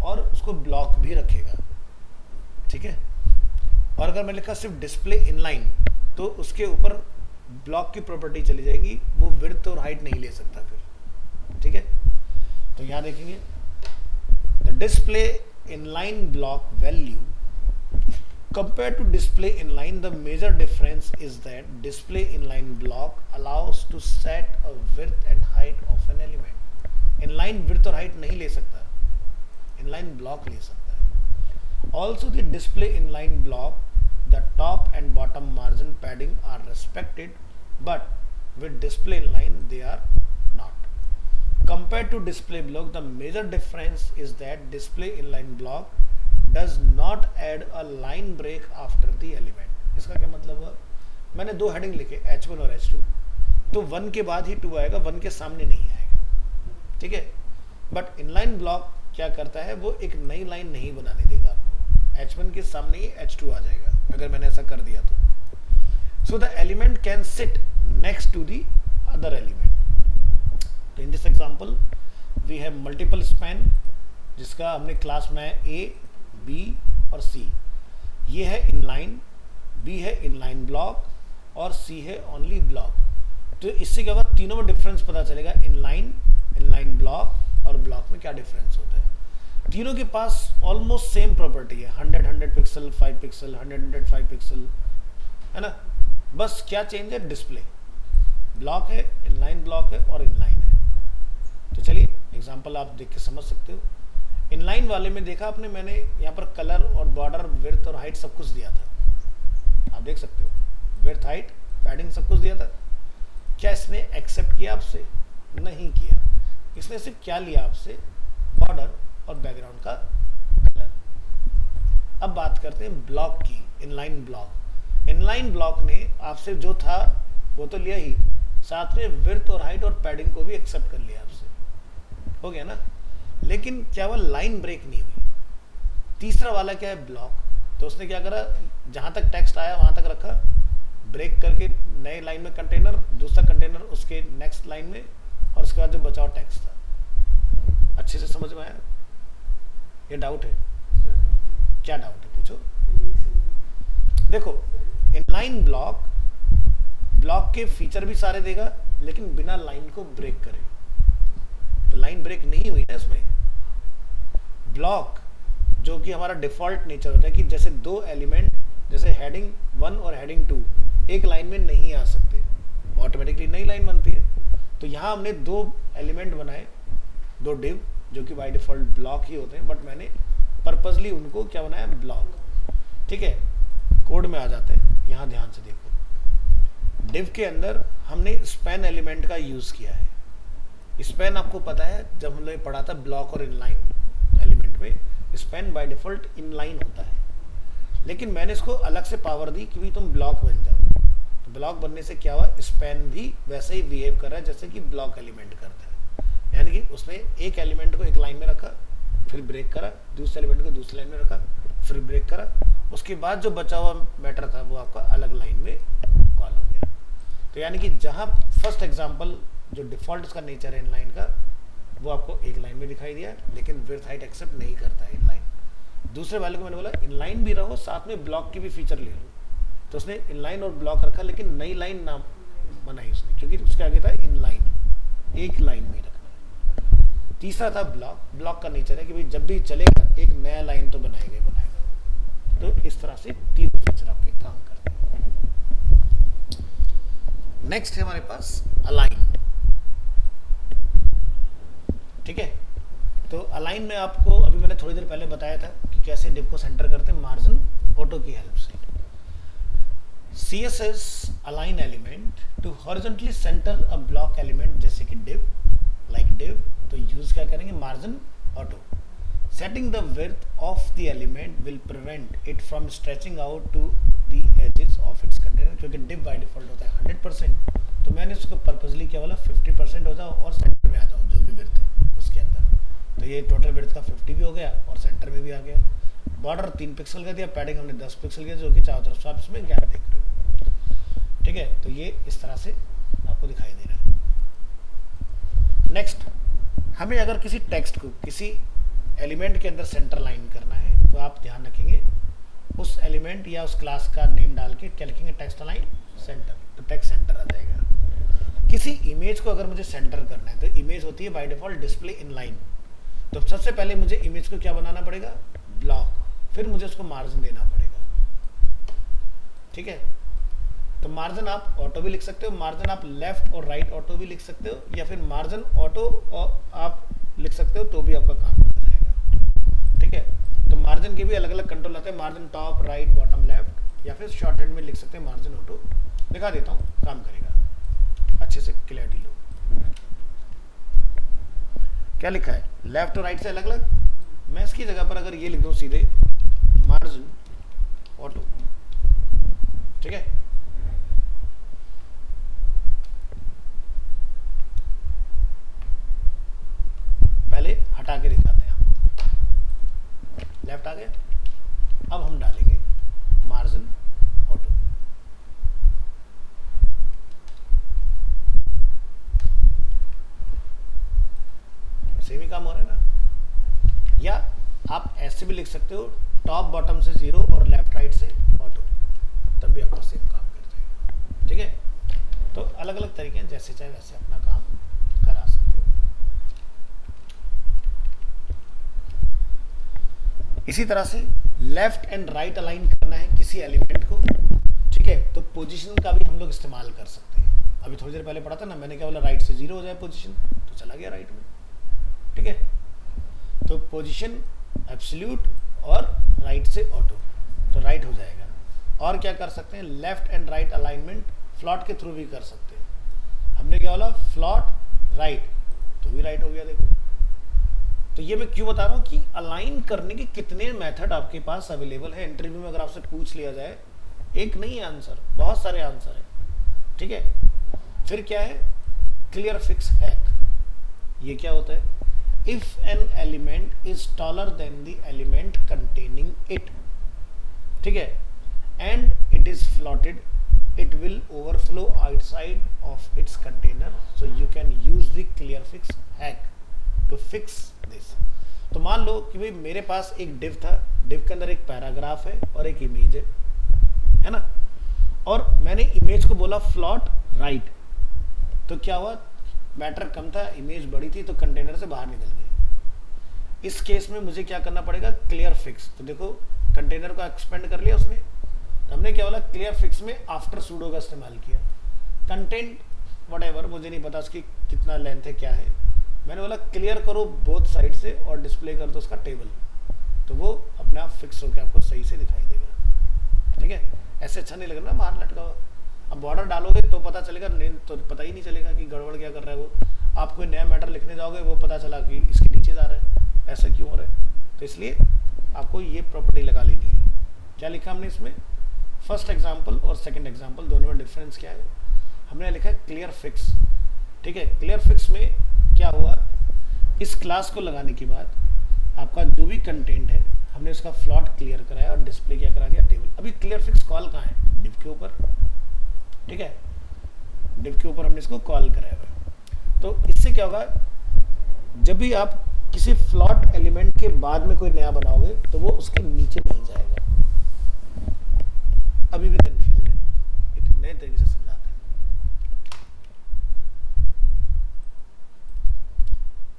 और उसको ब्लॉक भी रखेगा। ठीक है, और अगर मैं लिखा सिर्फ डिस्प्ले इनलाइन तो उसके ऊपर ब्लॉक की प्रॉपर्टी चली जाएगी, वो विड्थ और हाइट नहीं ले सकता फिर। ठीक है, तो यहां देखेंगे the display inline block value compared to display inline, the major difference is that display inline block allows to set a width and height of an element. Inline width और height नहीं ले सकता, inline block ले सकता है। Also the display inline block, the top and bottom margin padding are respected, but with display inline they are not. Compared to display block, the major difference is that display inline block does not add a line break after the element. इसका क्या मतलब हुआ, मैंने 2 heading लिखे H1 और H2, तो 1 के बाद ही 2 आएगा, 1 के सामने नहीं आएगा। ठीक है, बट इनलाइन ब्लॉक क्या करता है, वो एक नई लाइन नहीं बनाने देगा आपको, H1 के सामने ही H2 आ जाएगा अगर मैंने ऐसा कर दिया तो। So the element can sit next to the other element. तो in this example we have multiple span, जिसका हमने क्लास बनाया A, B और C। ये है इनलाइन, B है इनलाइन ब्लॉक और C है ओनली ब्लॉक। तो इससे क्या होगा, तीनों में डिफरेंस पता चलेगा, इनलाइन, इनलाइन ब्लॉक और ब्लॉक में क्या डिफरेंस होता है। तीनों के पास ऑलमोस्ट सेम प्रॉपर्टी है, 100 पिक्सल, 5 पिक्सल, 100 5 पिक्सल, है ना। बस क्या चेंज है, डिस्प्ले ब्लॉक है, इनलाइन ब्लॉक है और इनलाइन है। तो चलिए एग्जांपल आप देख के समझ सकते हो। इनलाइन वाले में देखा आपने, मैंने यहाँ पर कलर और बॉर्डर, विड्थ और हाइट सब कुछ दिया था, आप देख सकते हो, विड्थ, हाइट, पैडिंग सब कुछ दिया था। क्या इसने एक्सेप्ट किया आपसे? नहीं किया। इसने सिर्फ क्या लिया आपसे? बॉर्डर और बैकग्राउंड का कलर। अब बात करते हैं ब्लॉक की, इनलाइन ब्लॉक। इनलाइन ब्लॉक ने आपसे जो था वो तो लिया ही, साथ में विड्थ और हाइट और पैडिंग को भी एक्सेप्ट कर लिया आपसे, हो गया ना। लेकिन क्या वो लाइन ब्रेक नहीं हुई। तीसरा वाला क्या है? ब्लॉक। तो उसने क्या करा, जहां तक टेक्स्ट आया वहां तक रखा, ब्रेक करके नए लाइन में कंटेनर, दूसरा कंटेनर उसके नेक्स्ट लाइन में, और उसके बाद जो बचाव टेक्स्ट था। अच्छे से समझ में आया? ये डाउट है? क्या डाउट है, पूछो। देखो, इनलाइन ब्लॉक, ब्लॉक के फीचर भी सारे देगा लेकिन बिना लाइन को ब्रेक करे, तो लाइन ब्रेक नहीं हुई ना इसमें। ब्लॉक जो कि हमारा डिफॉल्ट नेचर होता है कि जैसे दो एलिमेंट, जैसे हेडिंग 1 और हेडिंग 2 एक लाइन में नहीं आ सकते, ऑटोमेटिकली नई लाइन बनती है। तो यहाँ हमने दो एलिमेंट बनाए, दो डिव, जो कि बाय डिफॉल्ट ब्लॉक ही होते हैं, बट मैंने पर्पसली उनको क्या बनाया? ब्लॉक। ठीक है, कोड में आ जाते हैं, यहाँ ध्यान से देखो। डिव के अंदर हमने स्पैन एलिमेंट का यूज किया है। स्पैन आपको पता है, जब हम लोग पढ़ा था ब्लॉक और इनलाइन एलिमेंट में, स्पैन बाय डिफॉल्ट इनलाइन होता है, लेकिन मैंने इसको अलग से पावर दी कि भी तुम ब्लॉक बन जाओ। तो ब्लॉक बनने से क्या हुआ? स्पैन भी वैसे ही बिहेव कर रहा है जैसे कि ब्लॉक एलिमेंट करता है। यानी कि उसने एक एलिमेंट को एक लाइन में रखा, फिर ब्रेक करा, दूसरे एलिमेंट को दूसरी लाइन में रखा, फिर ब्रेक करा, उसके बाद जो बचा हुआ मैटर था वो आपका अलग लाइन में कॉल हो गया। तो यानी कि जहाँ फर्स्ट एग्जाम्पल जो डिफॉल्ट उसका नेचर है इनलाइन का, वो आपको एक लाइन में दिखाई दिया, लेकिन विड्थ हाइट एक्सेप्ट नहीं करता है इनलाइन। दूसरे वाले को मैंने बोला इनलाइन भी रहो, साथ में ब्लॉक की भी फीचर ले लो, तो उसने इनलाइन और ब्लॉक रखा, लेकिन नई लाइन ना बनाई उसने, क्योंकि उसके आगे था इनलाइन, एक लाइन में रखना है। तीसरा था ब्लॉक। ब्लॉक का नेचर है कि भाई जब भी चलेगा एक नया लाइन तो बनाएगा ही बनाएगा। तो इस तरह से तीन फीचर आपके काम करते हैं। नेक्स्ट है हमारे पास अलाइन। ठीक है, तो अलाइन में आपको अभी मैंने थोड़ी देर पहले बताया था कि कैसे डिव को सेंटर करते हैं मार्जिन ऑटो की हेल्प से। CSS align element to horizontally center a block element, जैसे कि डिव, लाइक डिव, तो यूज क्या करेंगे? Margin auto. Setting the width of the element will prevent it from stretching out to the edges of its container, क्योंकि div by default होता है 100%, तो मैंने उसको पर्पसली क्या बोला 50% हो जाओ और सेंटर में आ जाओ, जो भी विड्थ है उसके अंदर। तो ये टोटल विड्थ का 50 भी हो गया और सेंटर में भी आ गया। बॉर्डर 3 पिक्सल का दिया, पैडिंग हमने 10 पिक्सल किया, जो कि चारों तरफ से आप इसमें गैप देख रहे हो। ठीक है, तो ये इस तरह से आपको दिखाई दे रहा है। नेक्स्ट, हमें अगर किसी टेक्स्ट को किसी एलिमेंट के अंदर सेंटर लाइन करना है, तो आप ध्यान रखेंगे उस एलिमेंट या उस क्लास का नेम डाल के क्या लिखेंगे? टेक्स्ट अलाइन सेंटर, तो टेक्स्ट सेंटर आ जाएगा। किसी इमेज को अगर मुझे सेंटर करना है, तो इमेज होती है by default display in line. तो सबसे पहले मुझे इमेज को क्या बनाना पड़ेगा? ब्लॉक, फिर मुझे उसको मार्जिन देना पड़ेगा। ठीक है, तो मार्जिन आप ऑटो भी लिख सकते हो, मार्जिन आप लेफ्ट और राइट ऑटो भी लिख सकते हो, या फिर मार्जिन ऑटो और आप लिख सकते हो, तो भी आपका काम कर जाएगा। ठीक है, तो मार्जिन के भी अलग अलग कंट्रोल आते हैं, margin top, right, bottom, left, या फिर शॉर्ट हैंड में लिख सकते हैं मार्जिन ऑटो। दिखा देता हूँ, काम करेगा, अच्छे से क्लैरिटी लो। क्या लिखा है? लेफ्ट और राइट से अलग अलग। मैं इसकी जगह पर अगर ये लिख दूं सीधे मार्जिन ऑटो, ठीक है, पहले हटा के दिखाते हैं आपको। लेफ्ट आ गया, अब हम डालेंगे मार्जिन ऑटो। सेम ही काम हो रहा है ना। या आप ऐसे भी लिख सकते हो, टॉप बॉटम से 0 और लेफ्ट राइट से ऑटो, तब भी आपका सेम काम कर जाएगा। ठीक है, तो अलग अलग तरीके हैं, जैसे चाहे वैसे अपना काम करा सकते हो। इसी तरह से लेफ्ट एंड राइट अलाइन करना है किसी एलिमेंट को, ठीक है, तो पोजीशन का भी हम लोग इस्तेमाल कर सकते हैं। अभी थोड़ी देर पहले पढ़ा था ना, मैंने क्या बोला? राइट से 0 हो जाए पोजीशन, तो चला गया राइट में। ठीक है, तो पोजीशन एब्सोल्यूट और राइट से ऑटो, तो राइट हो जाएगा। और क्या कर सकते हैं, left and right alignment float के थ्रू भी कर सकते हैं। हमने क्या बोला, फ्लॉट राइट, तो भी राइट हो गया। देखो, तो ये मैं क्यों बता रहा हूँ कि अलाइन करने के कितने मेथड आपके पास अवेलेबल है। इंटरव्यू में अगर आपसे पूछ लिया जाए, एक नहीं है आंसर, बहुत सारे आंसर है। ठीक है, फिर क्या है, क्लियर फिक्स हैक। ये क्या होता है, if an element is taller than the element containing it, ठीक है, and it is floated, it will overflow outside of its container, so you can use the clear fix hack to fix this। तो मान लो कि भाई मेरे पास एक div था, div के अंदर एक पैराग्राफ है और एक इमेज है ना, और मैंने इमेज को बोला फ्लॉट राइट, तो क्या हुआ, मैटर कम था, इमेज बड़ी थी, तो कंटेनर से बाहर निकल गई। इस केस में मुझे क्या करना पड़ेगा, क्लियर फिक्स। तो देखो कंटेनर को एक्सपेंड कर लिया उसने, हमने क्या बोला, क्लियर फिक्स में आफ्टर सूडो का इस्तेमाल किया। कंटेंट व्हाटएवर, मुझे नहीं पता उसकी कितना लेंथ है, क्या है, मैंने बोला क्लियर करो बोथ साइड से और डिस्प्ले कर दो उसका टेबल, तो वो अपने आप फिक्स होकर आपको सही से दिखाई देगा। ठीक है, ऐसे अच्छा नहीं लगेगा ना बाहर लटका हुआ। अब बॉर्डर डालोगे तो पता चलेगा, नहीं तो पता ही नहीं चलेगा कि गड़बड़ क्या कर रहा है वो। आप कोई नया मैटर लिखने जाओगे, वो पता चला कि इसके नीचे जा रहा है, ऐसा क्यों हो रहा है। तो इसलिए आपको ये प्रॉपर्टी लगा लेनी है। क्या लिखा हमने इसमें, फर्स्ट एग्जाम्पल और सेकंड एग्जाम्पल दोनों में डिफरेंस क्या है, हमने लिखा है क्लियर फिक्स। ठीक है, क्लियर फिक्स में क्या हुआ, इस क्लास को लगाने के बाद आपका जो भी कंटेंट है हमने उसका फ्लॉट क्लियर कराया और डिस्प्ले क्या करा दिया, टेबल। अभी क्लियर फिक्स कॉल कहाँ है, डिव के ऊपर। ठीक है, डिव के ऊपर हमने इसको कॉल कराया हुआ। तो इससे क्या होगा, जब भी आप किसी फ्लॉट एलिमेंट के बाद में कोई नया बनाओगे तो वो उसके नीचे नहीं जाएगा। अभी भी कंफ्यूजन है, एक नए तरीके से समझाते हैं।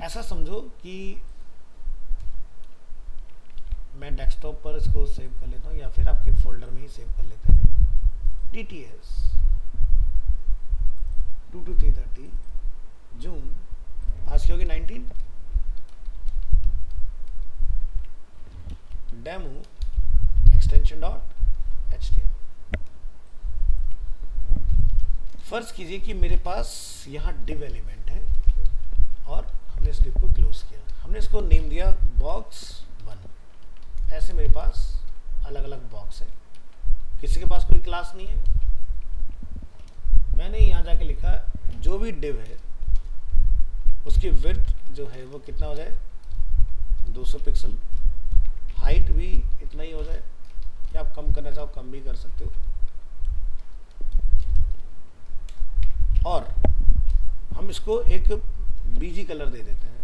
ऐसा समझो कि मैं डेस्कटॉप पर इसको सेव कर लेता हूँ, या फिर आपके फोल्डर में ही सेव कर लेते हैं। TTS 2-330 जून, आज की होगी 19, डेमो एक्सटेंशन डॉट HTML। फर्ज कीजिए कि मेरे पास यहाँ डिव एलिमेंट है और हमने इस डिव को क्लोज किया, हमने इसको नेम दिया बॉक्स 1। ऐसे मेरे पास अलग अलग बॉक्स है, किसी के पास कोई क्लास नहीं है। मैंने यहाँ जाके लिखा जो भी डिव है उसकी विड्थ जो है वो कितना हो जाए, 200 पिक्सल, हाइट भी इतना ही हो जाए, या आप कम करना चाहो कम भी कर सकते हो। और हम इसको एक बीजी कलर दे देते हैं,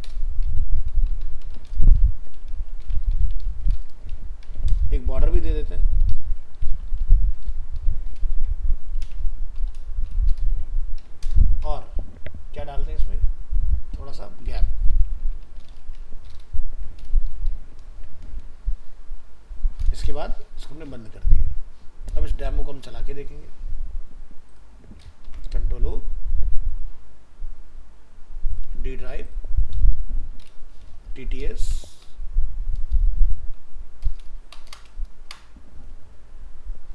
एक बॉर्डर भी दे देते हैं, और क्या डालते हैं इसमें, थोड़ा सा गैप। इसके बाद इसको हमने बंद कर दिया। अब इस डेमो को हम चला के देखेंगे, control O, D drive, TTS,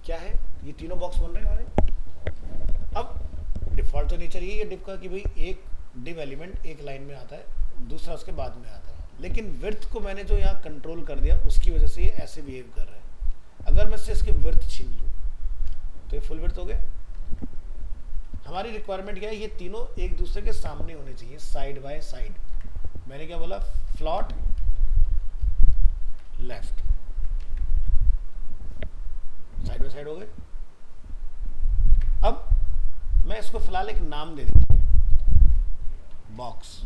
क्या है, ये तीनों बॉक्स बन रहे हैं हमारे। अब डिफॉल्ट तो नेचर यही है डिव का कि भाई एक डिव एलिमेंट एक लाइन में आता है, दूसरा उसके बाद में आता है, लेकिन विड्थ को मैंने जो यहाँ कंट्रोल कर दिया उसकी वजह से ये ऐसे बिहेव कर रहा है। अगर मैं इससे इसकी विड्थ छीन लूँ तो ये फुल विड्थ हो गया। हमारी रिक्वायरमेंट क्या है, ये तीनों एक दूसरे के सामने होने चाहिए, साइड बाय साइड। मैंने क्या बोला, float left, side by side हो गए। अब मैं इसको फिलहाल एक नाम दे देता हूं, बॉक्स।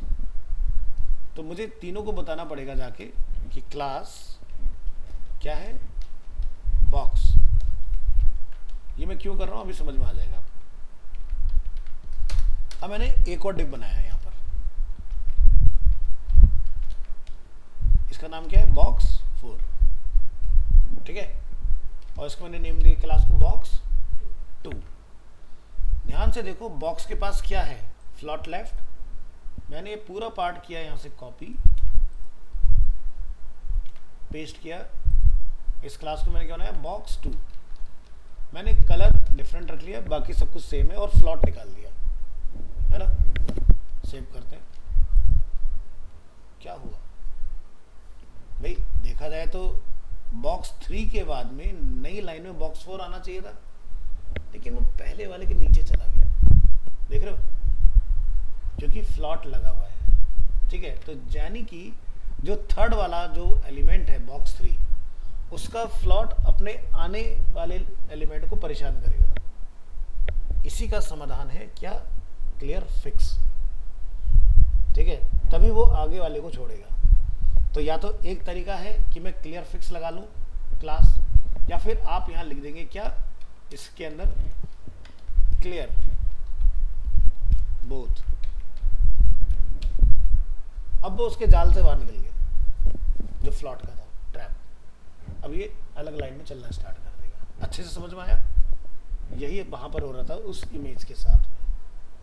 तो मुझे तीनों को बताना पड़ेगा जाके कि क्लास क्या है, बॉक्स। ये मैं क्यों कर रहा हूं अभी समझ में आ जाएगा। अब मैंने एक और डिव बनाया है यहां पर, इसका नाम क्या है, बॉक्स 4। ठीक है, और इसको मैंने नेम दिया क्लास को बॉक्स 2। ध्यान से देखो, बॉक्स के पास क्या है, फ्लॉट लेफ्ट। मैंने ये पूरा पार्ट किया यहां से कॉपी, पेस्ट किया, इस क्लास को मैंने क्या बनाया box2, मैंने कलर डिफरेंट रख लिया, बाकी सब कुछ सेम है और फ्लॉट निकाल दिया, है ना। सेव करते हैं, क्या हुआ भाई, देखा जाए तो box3 के बाद में नई लाइन में box4 आना चाहिए था, लेकिन वो पहले वाले के नीचे चला गया, देख रहे हो, क्योंकि फ्लॉट लगा हुआ है, ठीक है। तो यानी कि जो थर्ड वाला जो एलिमेंट है box3, उसका फ्लॉट अपने आने वाले एलिमेंट को परेशान करेगा। इसी का समाधान है क्या, क्लियर फिक्स, ठीक है, तभी वो आगे वाले को छोड़ेगा। तो या तो एक तरीका है कि मैं क्लियर फिक्स लगा लूं क्लास, या फिर आप यहां लिख देंगे क्या, इसके अंदर क्लियर बोथ। अब वो उसके जाल से बाहर निकल गया जो फ्लॉट का था ट्रैप, अब ये अलग लाइन में चलना स्टार्ट कर देगा। अच्छे से समझ में आया, यही वहां पर हो रहा था उस इमेज के साथ में,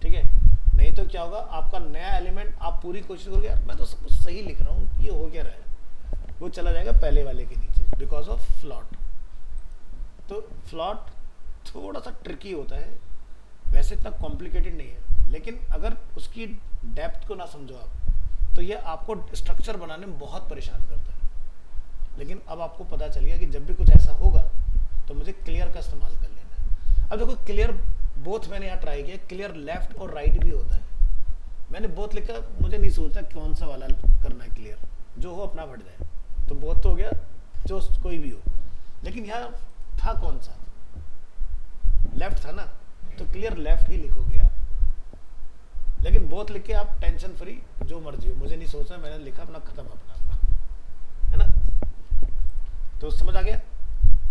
ठीक है। नहीं तो क्या होगा, आपका नया एलिमेंट आप पूरी कोशिश करोगे, यार मैं तो सब कुछ सही लिख रहा हूँ, ये हो क्या रहा है, वो चला जाएगा पहले वाले के नीचे बिकॉज ऑफ फ्लॉट। तो फ्लॉट थोड़ा सा ट्रिकी होता है, वैसे इतना कॉम्प्लिकेटेड नहीं है, लेकिन अगर उसकी डेप्थ को ना समझो आप तो ये आपको स्ट्रक्चर बनाने में बहुत परेशान करता है। लेकिन अब आपको पता चल गया कि जब भी कुछ ऐसा होगा तो मुझे क्लियर का इस्तेमाल कर लेना है। अब देखो क्लियर बोथ मैंने यहाँ ट्राई किया, क्लियर लेफ्ट और राइट भी होता है, मैंने बोथ लिखा, मुझे नहीं सोचता कौन सा वाला करना है क्लियर, जो हो अपना बढ़ जाए, तो बोथ तो हो गया, जो कोई भी हो, लेकिन यहाँ था कौन सा, लेफ्ट था ना, तो क्लियर लेफ्ट ही लिखोगे आप। लेकिन बोथ लिख के आप टेंशन फ्री जो मर्जी हो, मुझे नहीं सोचना, मैंने लिखा अपना, खत्म अपना, है ना। तो समझ आ गया,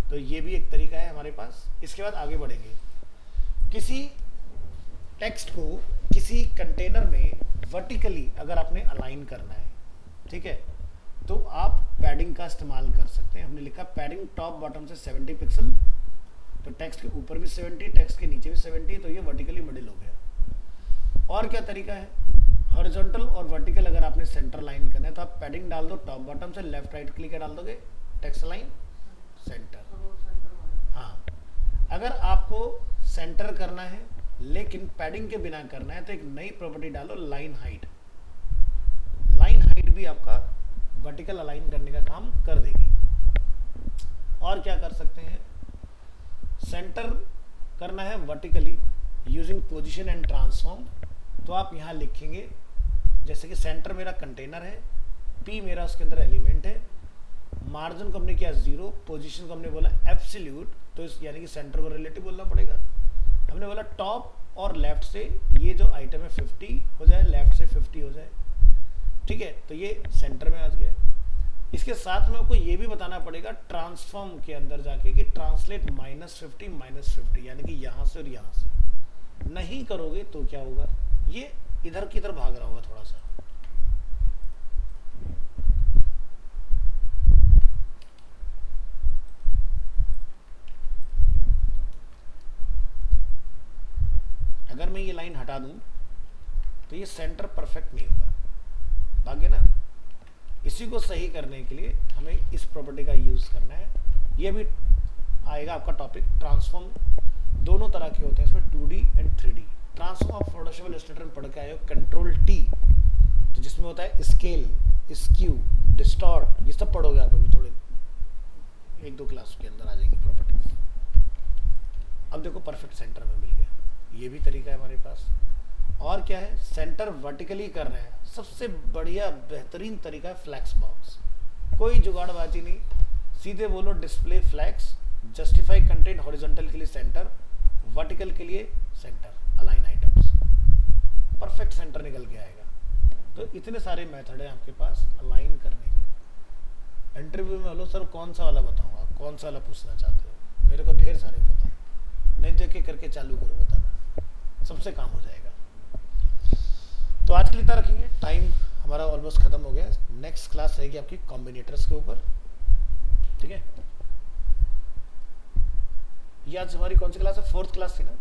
तो ये भी एक तरीका है हमारे पास। इसके बाद आगे बढ़ेंगे, किसी टेक्स्ट को किसी कंटेनर में वर्टिकली अगर आपने अलाइन करना है, ठीक है, तो आप पैडिंग का इस्तेमाल कर सकते हैं। हमने लिखा पैडिंग टॉप बॉटम से 70 पिक्सल, तो टेक्स्ट के ऊपर भी 70, टेक्स्ट के नीचे भी 70, तो ये वर्टिकली मिडिल हो गया। और क्या तरीका है, हॉरिजॉन्टल और वर्टिकल अगर आपने सेंटर लाइन करना है तो आप पैडिंग डाल दो टॉप बॉटम से, लेफ्ट राइट क्लिक डाल दोगे, टेक्स्ट लाइन सेंटर। हाँ, अगर आपको सेंटर करना है लेकिन पैडिंग के बिना करना है तो एक नई प्रॉपर्टी डालो, लाइन हाइट। लाइन हाइट भी आपका वर्टिकल अलाइन करने का काम कर देगी। और क्या कर सकते हैं, सेंटर करना है vertically using position and transform, तो आप यहाँ लिखेंगे जैसे कि सेंटर मेरा कंटेनर है, पी मेरा उसके अंदर एलिमेंट है, मार्जिन को हमने किया 0, पोजीशन को हमने बोला एब्सोल्यूट, तो इस यानी कि सेंटर को रिलेटिव बोलना पड़ेगा। हमने बोला टॉप और लेफ्ट से ये जो आइटम है 50 हो जाए, लेफ्ट से 50 हो जाए, ठीक है, तो ये सेंटर में आ गया। इसके साथ में आपको ये भी बताना पड़ेगा ट्रांसफॉर्म के अंदर जाके कि ट्रांसलेट -50 -50, यानी कि यहाँ से और यहाँ से। नहीं करोगे तो क्या होगा, ये इधर की तरफ भाग रहा होगा थोड़ा सा। अगर मैं ये लाइन हटा दूं तो ये सेंटर परफेक्ट नहीं होगा, भाग्य ना। इसी को सही करने के लिए हमें इस प्रॉपर्टी का यूज करना है। ये भी आएगा आपका टॉपिक, ट्रांसफॉर्म दोनों तरह के होते हैं इसमें, 2D एंड 3D। ट्रांसफॉर्म आप फोटोशॉप इलस्ट्रेटर में पढ़ के आए हो, कंट्रोल T, तो जिसमें होता है स्केल, स्क्यू, डिस्टॉर्ट, ये सब पढ़ोगे आप अभी थोड़े 1-2 क्लास के अंदर आ जाएंगी प्रॉपर्टीज। अब देखो परफेक्ट सेंटर में मिल गया, ये भी तरीका है हमारे पास। और क्या है, सेंटर वर्टिकली कर रहे हैं, सबसे बढ़िया बेहतरीन तरीका है फ्लैक्स बॉक्स। कोई जुगाड़बाजी नहीं, सीधे बोलो display flex, justify content, horizontal के लिए सेंटर, वर्टिकल के लिए center, align items, perfect center निकल के आएगा। तो इतने सारे मेथड है आपके पास अलाइन करने के। इंटरव्यू में बोलो सर कौन सा वाला बताऊंगा, कौन सा वाला पूछना चाहते हो, मेरे को ढेर सारे पता है, नहीं देख के करके चालू करो, बताना, सबसे काम हो जाएगा। तो आज के लिए इतना रखेंगे, टाइम हमारा ऑलमोस्ट खत्म हो गया। नेक्स्ट क्लास रहेगी आपकी कॉम्बिनेटर्स के ऊपर, ठीक है। ये आज हमारी कौन सी क्लास है, 4th क्लास थी ना।